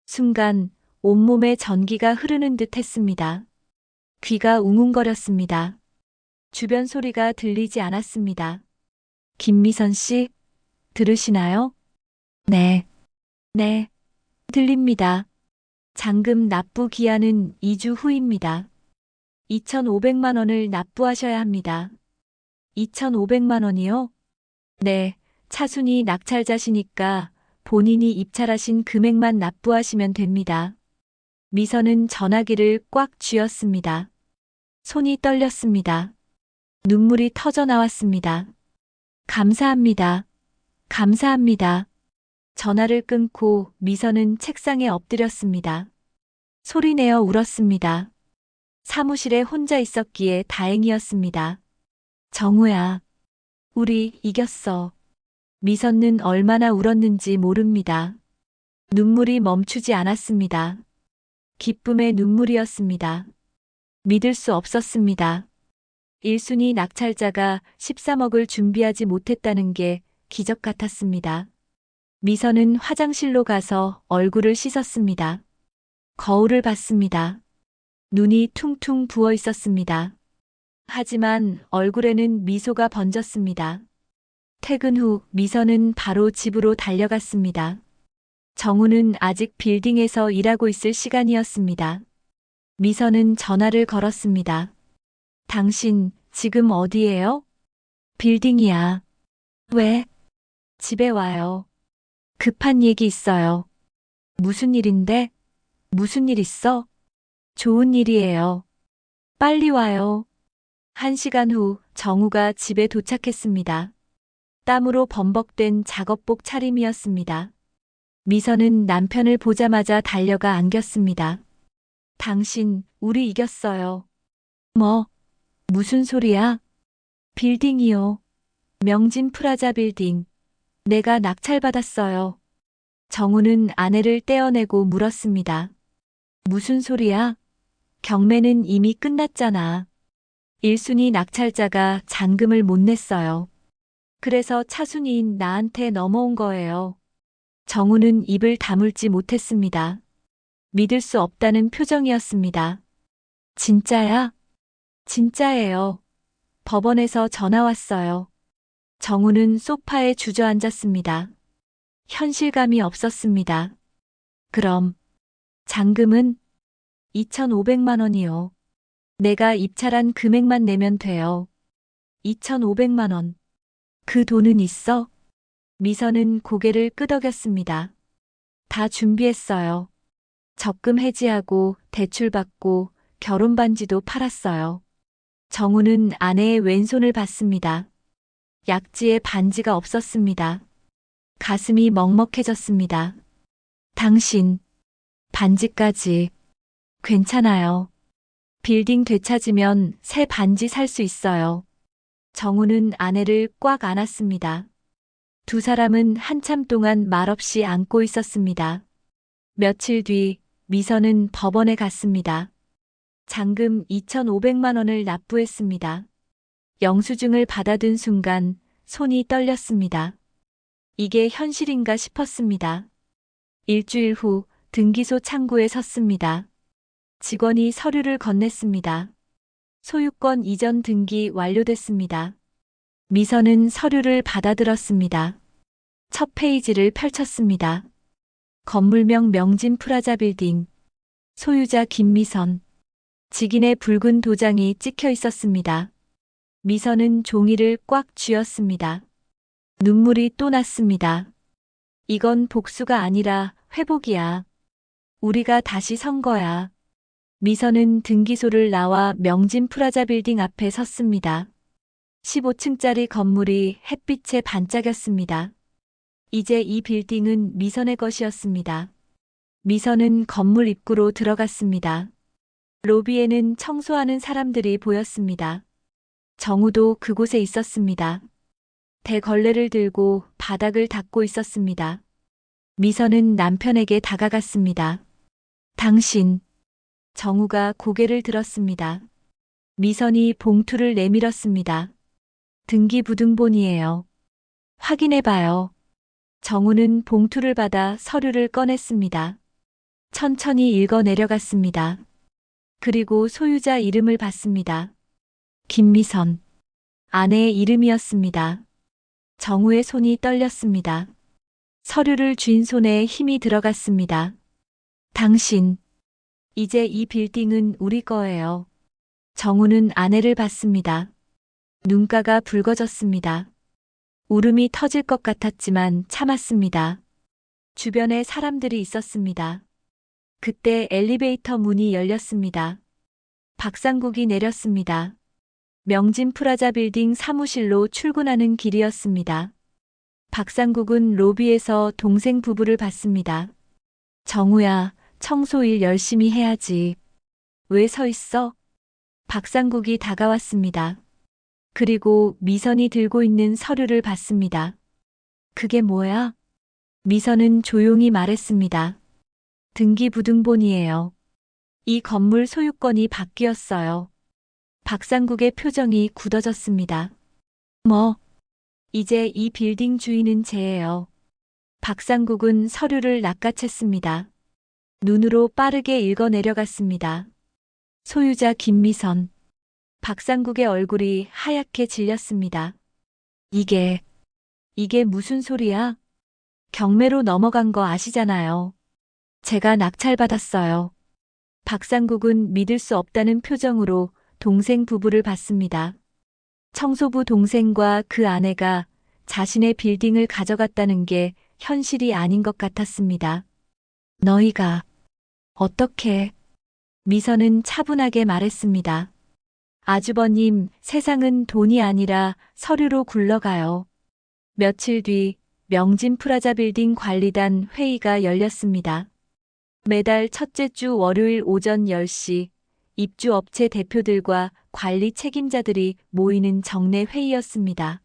순간 온몸에 전기가 흐르는 듯 했습니다. 귀가 웅웅거렸습니다. 주변 소리가 들리지 않았습니다. 김미선 씨, 들으시나요? 네, 들립니다. 잔금 납부 기한은 2주 후입니다. 2,500만 원을 납부하셔야 합니다. 2,500만 원이요? 네, 차순위 낙찰자시니까 본인이 입찰하신 금액만 납부하시면 됩니다. 미선은 전화기를 꽉 쥐었습니다. 손이 떨렸습니다. 눈물이 터져 나왔습니다. 감사합니다. 전화를 끊고 미선은 책상에 엎드렸습니다. 소리내어 울었습니다. 사무실에 혼자 있었기에 다행이었습니다. 정우야, 우리 이겼어. 미선은 얼마나 울었는지 모릅니다. 눈물이 멈추지 않았습니다. 기쁨의 눈물이었습니다. 믿을 수 없었습니다. 1순위 낙찰자가 13억을 준비하지 못했다는 게 기적 같았습니다. 미선은 화장실로 가서 얼굴을 씻었습니다. 거울을 봤습니다. 눈이 퉁퉁 부어 있었습니다. 하지만 얼굴에는 미소가 번졌습니다. 퇴근 후 미선은 바로 집으로 달려갔습니다. 정우는 아직 빌딩에서 일하고 있을 시간이었습니다. 미선은 전화를 걸었습니다. 당신 지금 어디예요? 빌딩이야. 왜? 집에 와요. 급한 얘기 있어요. 무슨 일인데? 무슨 일 있어? 좋은 일이에요. 빨리 와요. 1시간 후 정우가 집에 도착했습니다. 땀으로 범벅된 작업복 차림이었습니다. 미선은 남편을 보자마자 달려가 안겼습니다. 당신, 우리 이겼어요. 뭐? 무슨 소리야? 빌딩이요. 명진 프라자 빌딩. 내가 낙찰받았어요. 정우는 아내를 떼어내고 물었습니다. 무슨 소리야? 경매는 이미 끝났잖아. 1순위 낙찰자가 잔금을 못 냈어요. 그래서 차순위인 나한테 넘어온 거예요. 정우는 입을 다물지 못했습니다. 믿을 수 없다는 표정이었습니다. 진짜야? 진짜예요. 법원에서 전화 왔어요. 정우는 소파에 주저앉았습니다. 현실감이 없었습니다. 그럼 잔금은 2,500만 원이요. 내가 입찰한 금액만 내면 돼요. 2,500만 원. 그 돈은 있어? 미선은 고개를 끄덕였습니다. 다 준비했어요. 적금 해지하고 대출 받고 결혼 반지도 팔았어요. 정우는 아내의 왼손을 봤습니다. 약지에 반지가 없었습니다. 가슴이 먹먹해졌습니다. 당신, 반지까지. 괜찮아요. 빌딩 되찾으면 새 반지 살 수 있어요. 정우는 아내를 꽉 안았습니다. 두 사람은 한참 동안 말없이 안고 있었습니다. 며칠 뒤 미선은 법원에 갔습니다. 잔금 2,500만 원을 납부했습니다. 영수증을 받아든 순간 손이 떨렸습니다. 이게 현실인가 싶었습니다. 일주일 후 등기소 창구에 섰습니다. 직원이 서류를 건넸습니다. 소유권 이전 등기 완료됐습니다. 미선은 서류를 받아들었습니다. 첫 페이지를 펼쳤습니다. 건물명 명진 프라자 빌딩. 소유자 김미선. 직인의 붉은 도장이 찍혀 있었습니다. 미선은 종이를 꽉 쥐었습니다. 눈물이 또 났습니다. 이건 복수가 아니라 회복이야. 우리가 다시 선 거야. 미선은 등기소를 나와 명진 프라자 빌딩 앞에 섰습니다. 15층짜리 건물이 햇빛에 반짝였습니다. 이제 이 빌딩은 미선의 것이었습니다. 미선은 건물 입구로 들어갔습니다. 로비에는 청소하는 사람들이 보였습니다. 정우도 그곳에 있었습니다. 대걸레를 들고 바닥을 닦고 있었습니다. 미선은 남편에게 다가갔습니다. 당신. 정우가 고개를 들었습니다. 미선이 봉투를 내밀었습니다. 등기부등본이에요. 확인해봐요. 정우는 봉투를 받아 서류를 꺼냈습니다. 천천히 읽어 내려갔습니다. 그리고 소유자 이름을 봤습니다. 김미선. 아내의 이름이었습니다. 정우의 손이 떨렸습니다. 서류를 쥔 손에 힘이 들어갔습니다. 당신. 이제 이 빌딩은 우리 거예요. 정우는 아내를 봤습니다. 눈가가 붉어졌습니다. 울음이 터질 것 같았지만 참았습니다. 주변에 사람들이 있었습니다. 그때 엘리베이터 문이 열렸습니다. 박상국이 내렸습니다. 명진 프라자 빌딩 사무실로 출근하는 길이었습니다. 박상국은 로비에서 동생 부부를 봤습니다. 정우야, 청소일 열심히 해야지. 왜 서 있어? 박상국이 다가왔습니다. 그리고 미선이 들고 있는 서류를 봤습니다. 그게 뭐야? 미선은 조용히 말했습니다. 등기부등본이에요. 이 건물 소유권이 바뀌었어요. 박상국의 표정이 굳어졌습니다. 뭐? 이제 이 빌딩 주인은 쟤예요. 박상국은 서류를 낚아챘습니다. 눈으로 빠르게 읽어 내려갔습니다. 소유자 김미선. 박상국의 얼굴이 하얗게 질렸습니다. 이게 무슨 소리야? 경매로 넘어간 거 아시잖아요. 제가 낙찰받았어요. 박상국은 믿을 수 없다는 표정으로 동생 부부를 봤습니다. 청소부 동생과 그 아내가 자신의 빌딩을 가져갔다는 게 현실이 아닌 것 같았습니다. 너희가 어떻게? 미선은 차분하게 말했습니다. 아주버님, 세상은 돈이 아니라 서류로 굴러가요. 며칠 뒤 명진 프라자 빌딩 관리단 회의가 열렸습니다. 매달 첫째 주 월요일 오전 10시 입주업체 대표들과 관리 책임자들이 모이는 정례 회의였습니다.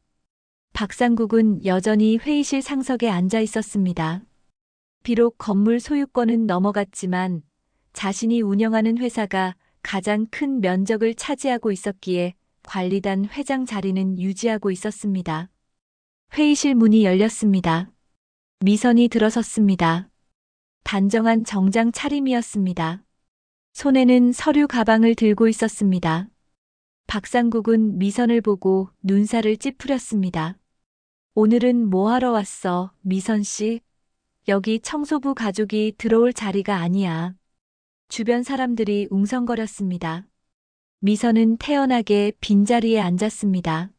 박상국은 여전히 회의실 상석에 앉아 있었습니다. 비록 건물 소유권은 넘어갔지만 자신이 운영하는 회사가 가장 큰 면적을 차지하고 있었기에 관리단 회장 자리는 유지하고 있었습니다. 회의실 문이 열렸습니다. 미선이 들어섰습니다. 단정한 정장 차림이었습니다. 손에는 서류 가방을 들고 있었습니다. 박상국은 미선을 보고 눈살을 찌푸렸습니다. 오늘은 뭐 하러 왔어, 미선 씨? 여기 청소부 가족이 들어올 자리가 아니야. 주변 사람들이 웅성거렸습니다. 미선은 태연하게 빈자리에 앉았습니다.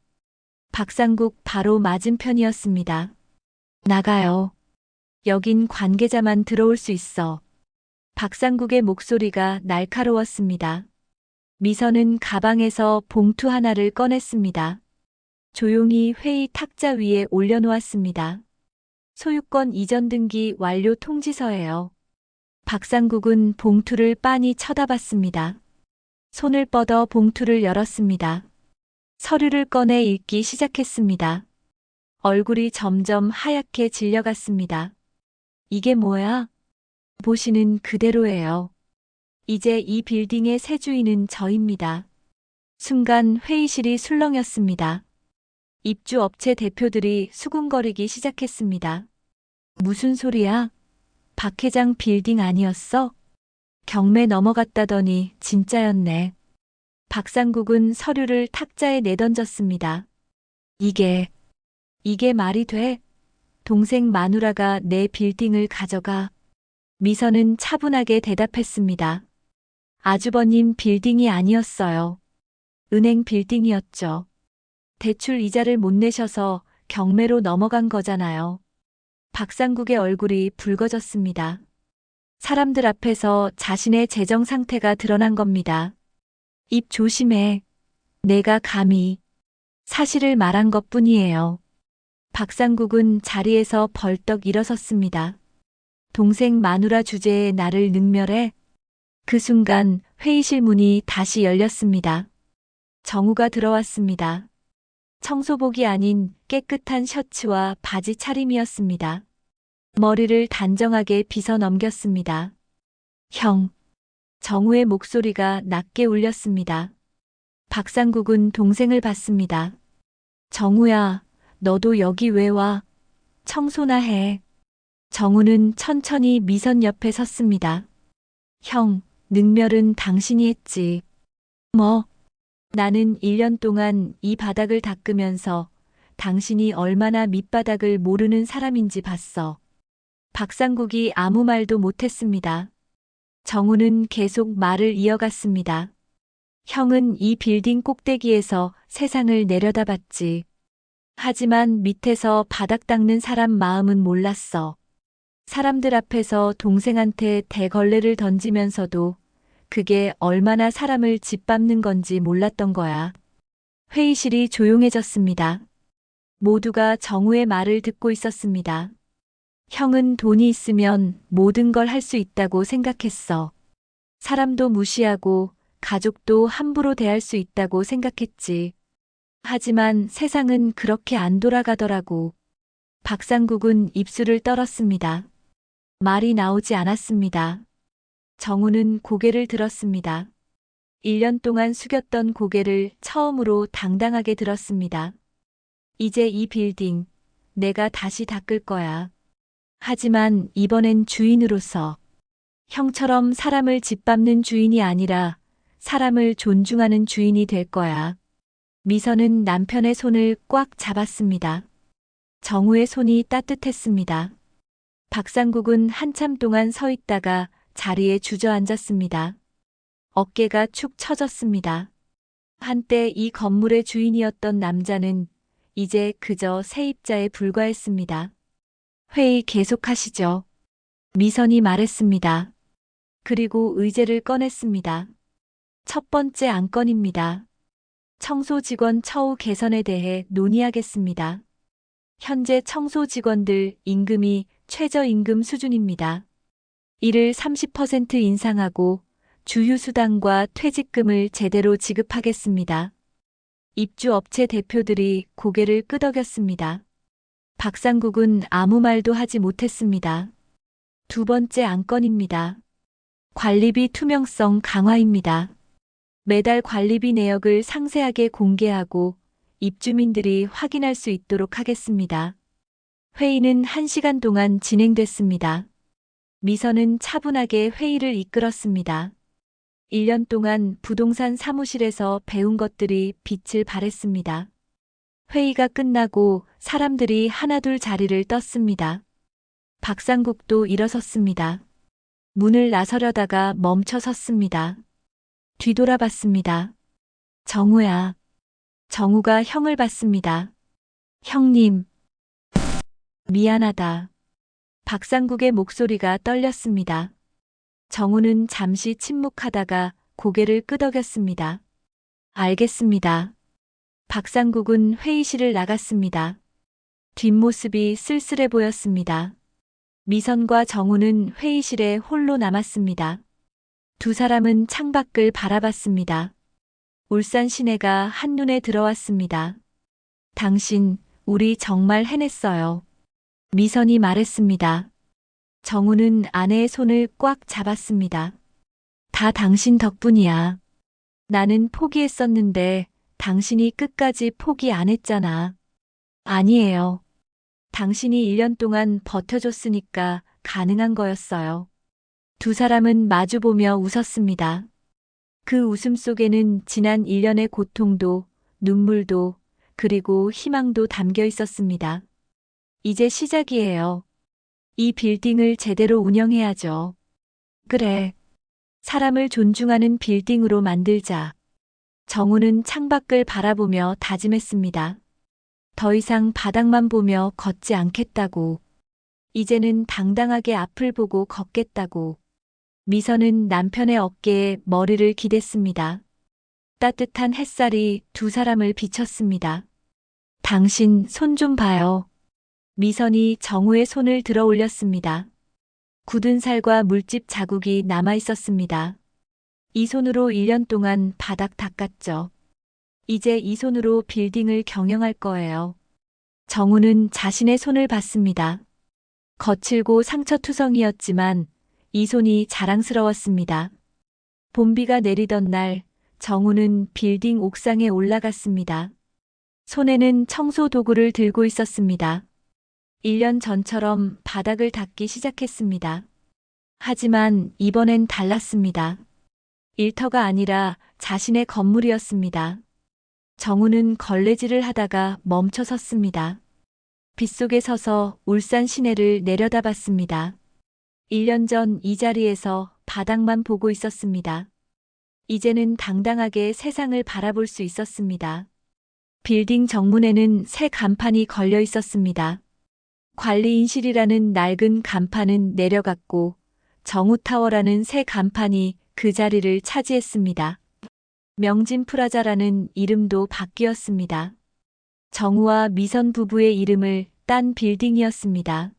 박상국 바로 맞은편이었습니다. 나가요. 여긴 관계자만 들어올 수 있어. 박상국의 목소리가 날카로웠습니다. 미선은 가방에서 봉투 하나를 꺼냈습니다. 조용히 회의 탁자 위에 올려놓았습니다. 소유권 이전 등기 완료 통지서예요. 박상국은 봉투를 빤히 쳐다봤습니다. 손을 뻗어 봉투를 열었습니다. 서류를 꺼내 읽기 시작했습니다. 얼굴이 점점 하얗게 질려갔습니다. 이게 뭐야? 보시는 그대로예요. 이제 이 빌딩의 새 주인은 저입니다. 순간 회의실이 술렁였습니다. 입주업체 대표들이 수군거리기 시작했습니다. 무슨 소리야? 박 회장 빌딩 아니었어? 경매 넘어갔다더니 진짜였네. 박상국은 서류를 탁자에 내던졌습니다. 이게 말이 돼? 동생 마누라가 내 빌딩을 가져가. 미선은 차분하게 대답했습니다. 아주버님 빌딩이 아니었어요. 은행 빌딩이었죠. 대출 이자를 못 내셔서 경매로 넘어간 거잖아요. 박상국의 얼굴이 붉어졌습니다. 사람들 앞에서 자신의 재정 상태가 드러난 겁니다. 입 조심해. 내가 감히 사실을 말한 것뿐이에요. 박상국은 자리에서 벌떡 일어섰습니다. 동생 마누라 주제에 나를 능멸해? 그 순간 회의실 문이 다시 열렸습니다. 정우가 들어왔습니다. 청소복이 아닌 깨끗한 셔츠와 바지 차림이었습니다. 머리를 단정하게 빗어 넘겼습니다. 형. 정우의 목소리가 낮게 울렸습니다. 박상국은 동생을 봤습니다. 정우야, 너도 여기 왜 와? 청소나 해. 정우는 천천히 미선 옆에 섰습니다. 형, 능멸은 당신이 했지. 뭐? 나는 1년 동안 이 바닥을 닦으면서 당신이 얼마나 밑바닥을 모르는 사람인지 봤어. 박상국이 아무 말도 못했습니다. 정우는 계속 말을 이어갔습니다. 형은 이 빌딩 꼭대기에서 세상을 내려다봤지. 하지만 밑에서 바닥 닦는 사람 마음은 몰랐어. 사람들 앞에서 동생한테 대걸레를 던지면서도 그게 얼마나 사람을 짓밟는 건지 몰랐던 거야. 회의실이 조용해졌습니다. 모두가 정우의 말을 듣고 있었습니다. 형은 돈이 있으면 모든 걸 할 수 있다고 생각했어. 사람도 무시하고 가족도 함부로 대할 수 있다고 생각했지. 하지만 세상은 그렇게 안 돌아가더라고. 박상국은 입술을 떨었습니다. 말이 나오지 않았습니다. 정우는 고개를 들었습니다. 1년 동안 숙였던 고개를 처음으로 당당하게 들었습니다. 이제 이 빌딩 내가 다시 닦을 거야. 하지만 이번엔 주인으로서 형처럼 사람을 짓밟는 주인이 아니라 사람을 존중하는 주인이 될 거야. 미선은 남편의 손을 꽉 잡았습니다. 정우의 손이 따뜻했습니다. 박상국은 한참 동안 서 있다가 자리에 주저앉았습니다. 어깨가 축 처졌습니다. 한때 이 건물의 주인이었던 남자는 이제 그저 세입자에 불과했습니다. 회의 계속하시죠. 미선이 말했습니다. 그리고 의제를 꺼냈습니다. 첫 번째 안건입니다. 청소 직원 처우 개선에 대해 논의하겠습니다. 현재 청소 직원들 임금이 최저임금 수준입니다. 이를 30% 인상하고 주휴수당과 퇴직금을 제대로 지급하겠습니다. 입주업체 대표들이 고개를 끄덕였습니다. 박상국은 아무 말도 하지 못했습니다. 두 번째 안건입니다. 관리비 투명성 강화입니다. 매달 관리비 내역을 상세하게 공개하고 입주민들이 확인할 수 있도록 하겠습니다. 회의는 1시간 동안 진행됐습니다. 미선은 차분하게 회의를 이끌었습니다. 1년 동안 부동산 사무실에서 배운 것들이 빛을 발했습니다. 회의가 끝나고 사람들이 하나둘 자리를 떴습니다. 박상국도 일어섰습니다. 문을 나서려다가 멈춰 섰습니다. 뒤돌아봤습니다. 정우야. 정우가 형을 봤습니다. 형님. 미안하다. 박상국의 목소리가 떨렸습니다. 정우는 잠시 침묵하다가 고개를 끄덕였습니다. 알겠습니다. 박상국은 회의실을 나갔습니다. 뒷모습이 쓸쓸해 보였습니다. 미선과 정우는 회의실에 홀로 남았습니다. 두 사람은 창밖을 바라봤습니다. 울산 시내가 한눈에 들어왔습니다. 당신, 우리 정말 해냈어요. 미선이 말했습니다. 정우는 아내의 손을 꽉 잡았습니다. 다 당신 덕분이야. 나는 포기했었는데 당신이 끝까지 포기 안 했잖아. 아니에요. 당신이 1년 동안 버텨줬으니까 가능한 거였어요. 두 사람은 마주보며 웃었습니다. 그 웃음 속에는 지난 1년의 고통도, 눈물도, 그리고 희망도 담겨 있었습니다. 이제 시작이에요. 이 빌딩을 제대로 운영해야죠. 그래. 사람을 존중하는 빌딩으로 만들자. 정우는 창밖을 바라보며 다짐했습니다. 더 이상 바닥만 보며 걷지 않겠다고. 이제는 당당하게 앞을 보고 걷겠다고. 미선은 남편의 어깨에 머리를 기댔습니다. 따뜻한 햇살이 두 사람을 비쳤습니다. 당신 손 좀 봐요. 미선이 정우의 손을 들어 올렸습니다. 굳은 살과 물집 자국이 남아 있었습니다. 이 손으로 1년 동안 바닥 닦았죠. 이제 이 손으로 빌딩을 경영할 거예요. 정우는 자신의 손을 봤습니다. 거칠고 상처투성이었지만 이 손이 자랑스러웠습니다. 봄비가 내리던 날 정우는 빌딩 옥상에 올라갔습니다. 손에는 청소 도구를 들고 있었습니다. 1년 전처럼 바닥을 닦기 시작했습니다. 하지만 이번엔 달랐습니다. 일터가 아니라 자신의 건물이었습니다. 정우는 걸레질을 하다가 멈춰 섰습니다. 빗속에 서서 울산 시내를 내려다봤습니다. 1년 전 이 자리에서 바닥만 보고 있었습니다. 이제는 당당하게 세상을 바라볼 수 있었습니다. 빌딩 정문에는 새 간판이 걸려 있었습니다. 관리인실이라는 낡은 간판은 내려갔고 정우타워라는 새 간판이 그 자리를 차지했습니다. 명진프라자라는 이름도 바뀌었습니다. 정우와 미선 부부의 이름을 딴 빌딩이었습니다.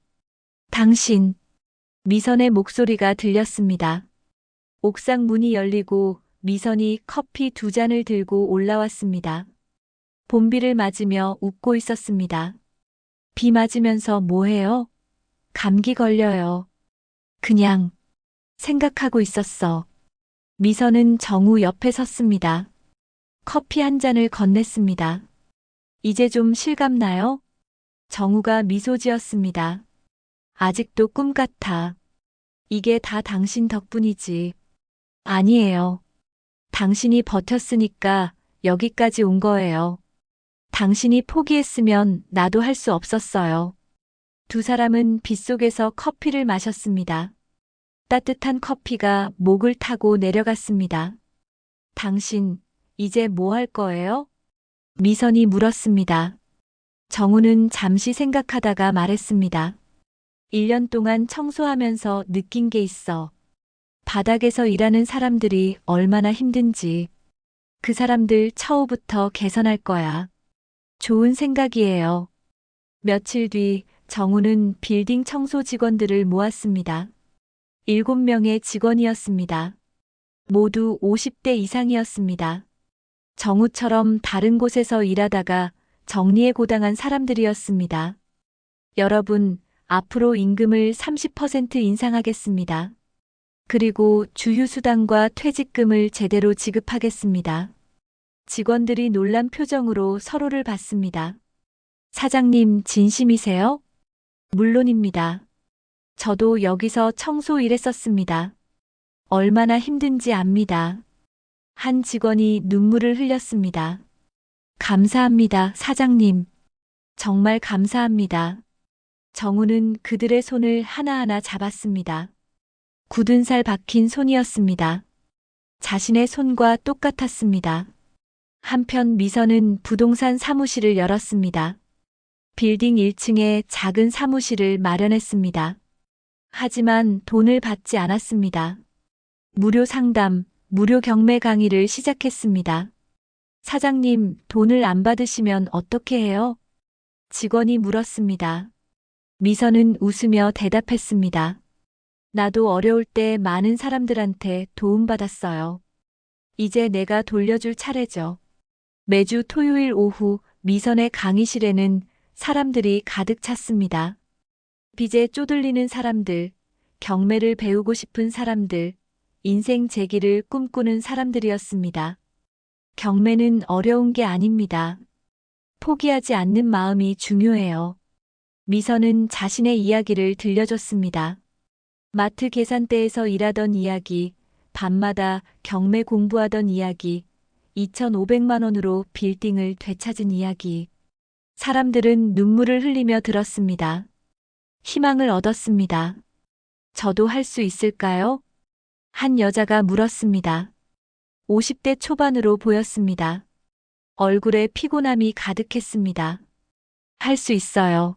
당신. 미선의 목소리가 들렸습니다. 옥상 문이 열리고 미선이 커피 2잔을 들고 올라왔습니다. 봄비를 맞으며 웃고 있었습니다. 비 맞으면서 뭐해요? 감기 걸려요. 그냥 생각하고 있었어. 미선은 정우 옆에 섰습니다. 커피 한 잔을 건넸습니다. 이제 좀 실감나요? 정우가 미소 지었습니다. 아직도 꿈 같아. 이게 다 당신 덕분이지. 아니에요. 당신이 버텼으니까 여기까지 온 거예요. 당신이 포기했으면 나도 할 수 없었어요. 두 사람은 빗속에서 커피를 마셨습니다. 따뜻한 커피가 목을 타고 내려갔습니다. 당신, 이제 뭐 할 거예요? 미선이 물었습니다. 정우는 잠시 생각하다가 말했습니다. 1년 동안 청소하면서 느낀 게 있어. 바닥에서 일하는 사람들이 얼마나 힘든지. 그 사람들 처우부터 개선할 거야. 좋은 생각이에요. 며칠 뒤 정우는 빌딩 청소 직원들을 모았습니다. 7명의 직원이었습니다. 모두 50대 이상이었습니다. 정우처럼 다른 곳에서 일하다가 정리에 고당한 사람들이었습니다. 여러분, 앞으로 임금을 30% 인상하겠습니다. 그리고 주휴수당과 퇴직금을 제대로 지급하겠습니다. 직원들이 놀란 표정으로 서로를 봤습니다. 사장님, 진심이세요? 물론입니다. 저도 여기서 청소 일했었습니다. 얼마나 힘든지 압니다. 한 직원이 눈물을 흘렸습니다. 감사합니다, 사장님. 정말 감사합니다. 정우는 그들의 손을 하나하나 잡았습니다. 굳은 살 박힌 손이었습니다. 자신의 손과 똑같았습니다. 한편 미선은 부동산 사무실을 열었습니다. 빌딩 1층에 작은 사무실을 마련했습니다. 하지만 돈을 받지 않았습니다. 무료 상담, 무료 경매 강의를 시작했습니다. 사장님, 돈을 안 받으시면 어떻게 해요? 직원이 물었습니다. 미선은 웃으며 대답했습니다. 나도 어려울 때 많은 사람들한테 도움받았어요. 이제 내가 돌려줄 차례죠. 매주 토요일 오후 미선의 강의실에는 사람들이 가득 찼습니다. 빚에 쪼들리는 사람들, 경매를 배우고 싶은 사람들, 인생 재기를 꿈꾸는 사람들이었습니다. 경매는 어려운 게 아닙니다. 포기하지 않는 마음이 중요해요. 미선은 자신의 이야기를 들려줬습니다. 마트 계산대에서 일하던 이야기, 밤마다 경매 공부하던 이야기, 2,500만 원으로 빌딩을 되찾은 이야기. 사람들은 눈물을 흘리며 들었습니다. 희망을 얻었습니다. 저도 할 수 있을까요? 한 여자가 물었습니다. 50대 초반으로 보였습니다. 얼굴에 피곤함이 가득했습니다. 할 수 있어요.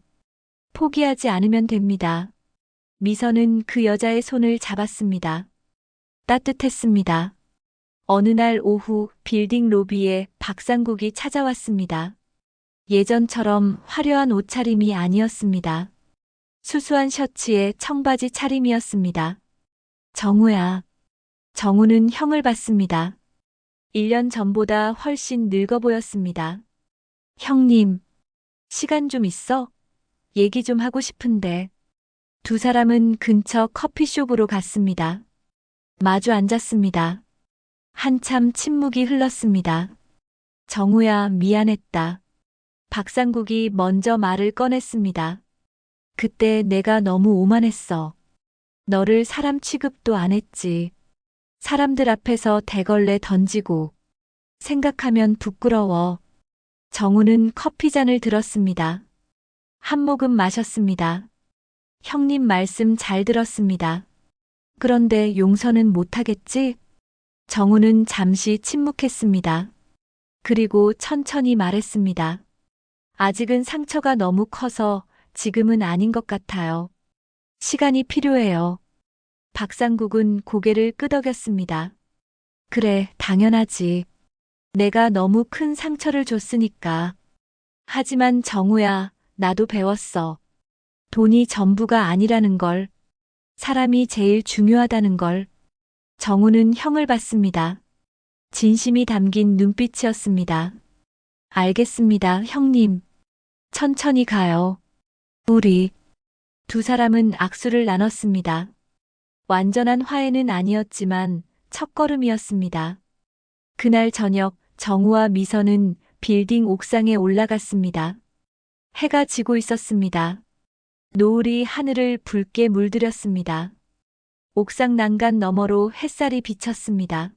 포기하지 않으면 됩니다. 미선은 그 여자의 손을 잡았습니다. 따뜻했습니다. 어느 날 오후 빌딩 로비에 박상국이 찾아왔습니다. 예전처럼 화려한 옷차림이 아니었습니다. 수수한 셔츠에 청바지 차림이었습니다. 정우야. 정우는 형을 봤습니다. 1년 전보다 훨씬 늙어 보였습니다. 형님, 시간 좀 있어? 얘기 좀 하고 싶은데. 두 사람은 근처 커피숍으로 갔습니다. 마주 앉았습니다. 한참 침묵이 흘렀습니다. 정우야, 미안했다. 박상국이 먼저 말을 꺼냈습니다. 그때 내가 너무 오만했어. 너를 사람 취급도 안 했지. 사람들 앞에서 대걸레 던지고. 생각하면 부끄러워. 정우는 커피잔을 들었습니다. 한 모금 마셨습니다. 형님 말씀 잘 들었습니다. 그런데 용서는 못하겠지? 정우는 잠시 침묵했습니다. 그리고 천천히 말했습니다. 아직은 상처가 너무 커서 지금은 아닌 것 같아요. 시간이 필요해요. 박상국은 고개를 끄덕였습니다. 그래, 당연하지. 내가 너무 큰 상처를 줬으니까. 하지만 정우야, 나도 배웠어. 돈이 전부가 아니라는 걸. 사람이 제일 중요하다는 걸. 정우는 형을 봤습니다. 진심이 담긴 눈빛이었습니다. 알겠습니다, 형님. 천천히 가요. 우리. 두 사람은 악수를 나눴습니다. 완전한 화해는 아니었지만 첫걸음이었습니다. 그날 저녁 정우와 미선은 빌딩 옥상에 올라갔습니다. 해가 지고 있었습니다. 노을이 하늘을 붉게 물들였습니다. 옥상 난간 너머로 햇살이 비쳤습니다.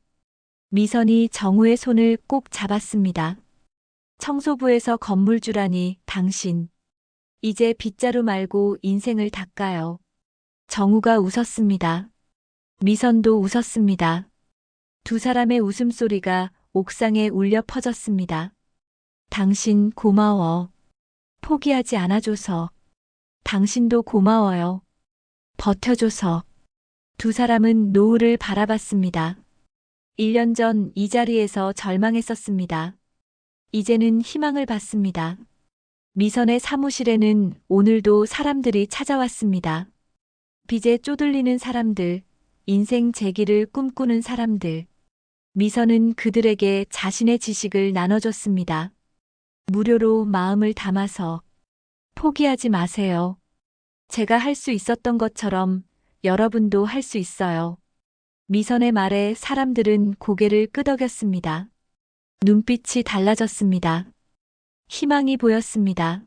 미선이 정우의 손을 꼭 잡았습니다. 청소부에서 건물주라니 당신. 이제 빗자루 말고 인생을 닦아요. 정우가 웃었습니다. 미선도 웃었습니다. 두 사람의 웃음소리가 옥상에 울려 퍼졌습니다. 당신 고마워. 포기하지 않아줘서. 당신도 고마워요. 버텨줘서. 두 사람은 노을을 바라봤습니다. 1년 전 이 자리에서 절망했었습니다. 이제는 희망을 봤습니다. 미선의 사무실에는 오늘도 사람들이 찾아왔습니다. 빚에 쪼들리는 사람들, 인생 재기를 꿈꾸는 사람들. 미선은 그들에게 자신의 지식을 나눠줬습니다. 무료로 마음을 담아서. 포기하지 마세요. 제가 할 수 있었던 것처럼 여러분도 할 수 있어요. 미선의 말에 사람들은 고개를 끄덕였습니다. 눈빛이 달라졌습니다. 희망이 보였습니다.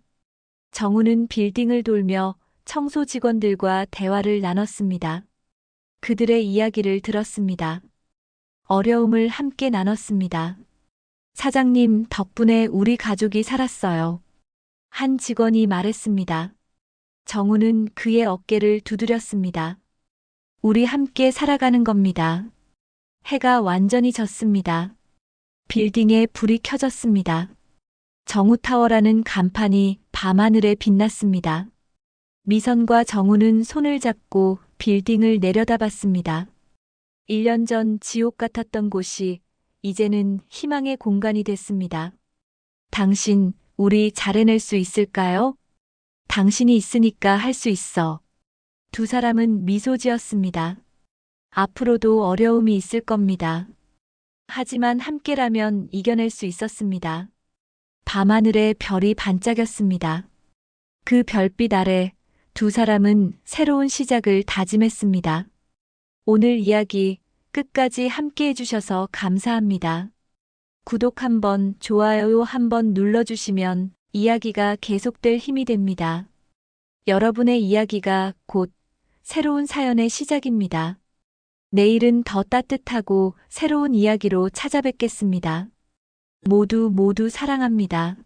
정우는 빌딩을 돌며 청소 직원들과 대화를 나눴습니다. 그들의 이야기를 들었습니다. 어려움을 함께 나눴습니다. 사장님 덕분에 우리 가족이 살았어요. 한 직원이 말했습니다. 정우는 그의 어깨를 두드렸습니다. 우리 함께 살아가는 겁니다. 해가 완전히 졌습니다. 빌딩에 불이 켜졌습니다. 정우타워라는 간판이 밤하늘에 빛났습니다. 미선과 정우는 손을 잡고 빌딩을 내려다봤습니다. 1년 전 지옥 같았던 곳이 이제는 희망의 공간이 됐습니다. 당신, 우리 잘해낼 수 있을까요? 당신이 있으니까 할 수 있어. 두 사람은 미소 지었습니다. 앞으로도 어려움이 있을 겁니다. 하지만 함께라면 이겨낼 수 있었습니다. 밤하늘에 별이 반짝였습니다. 그 별빛 아래 두 사람은 새로운 시작을 다짐했습니다. 오늘 이야기 끝까지 함께 해주셔서 감사합니다. 구독 한번, 좋아요 한번 눌러주시면 이야기가 계속될 힘이 됩니다. 여러분의 이야기가 곧 새로운 사연의 시작입니다. 내일은 더 따뜻하고 새로운 이야기로 찾아뵙겠습니다. 모두 사랑합니다.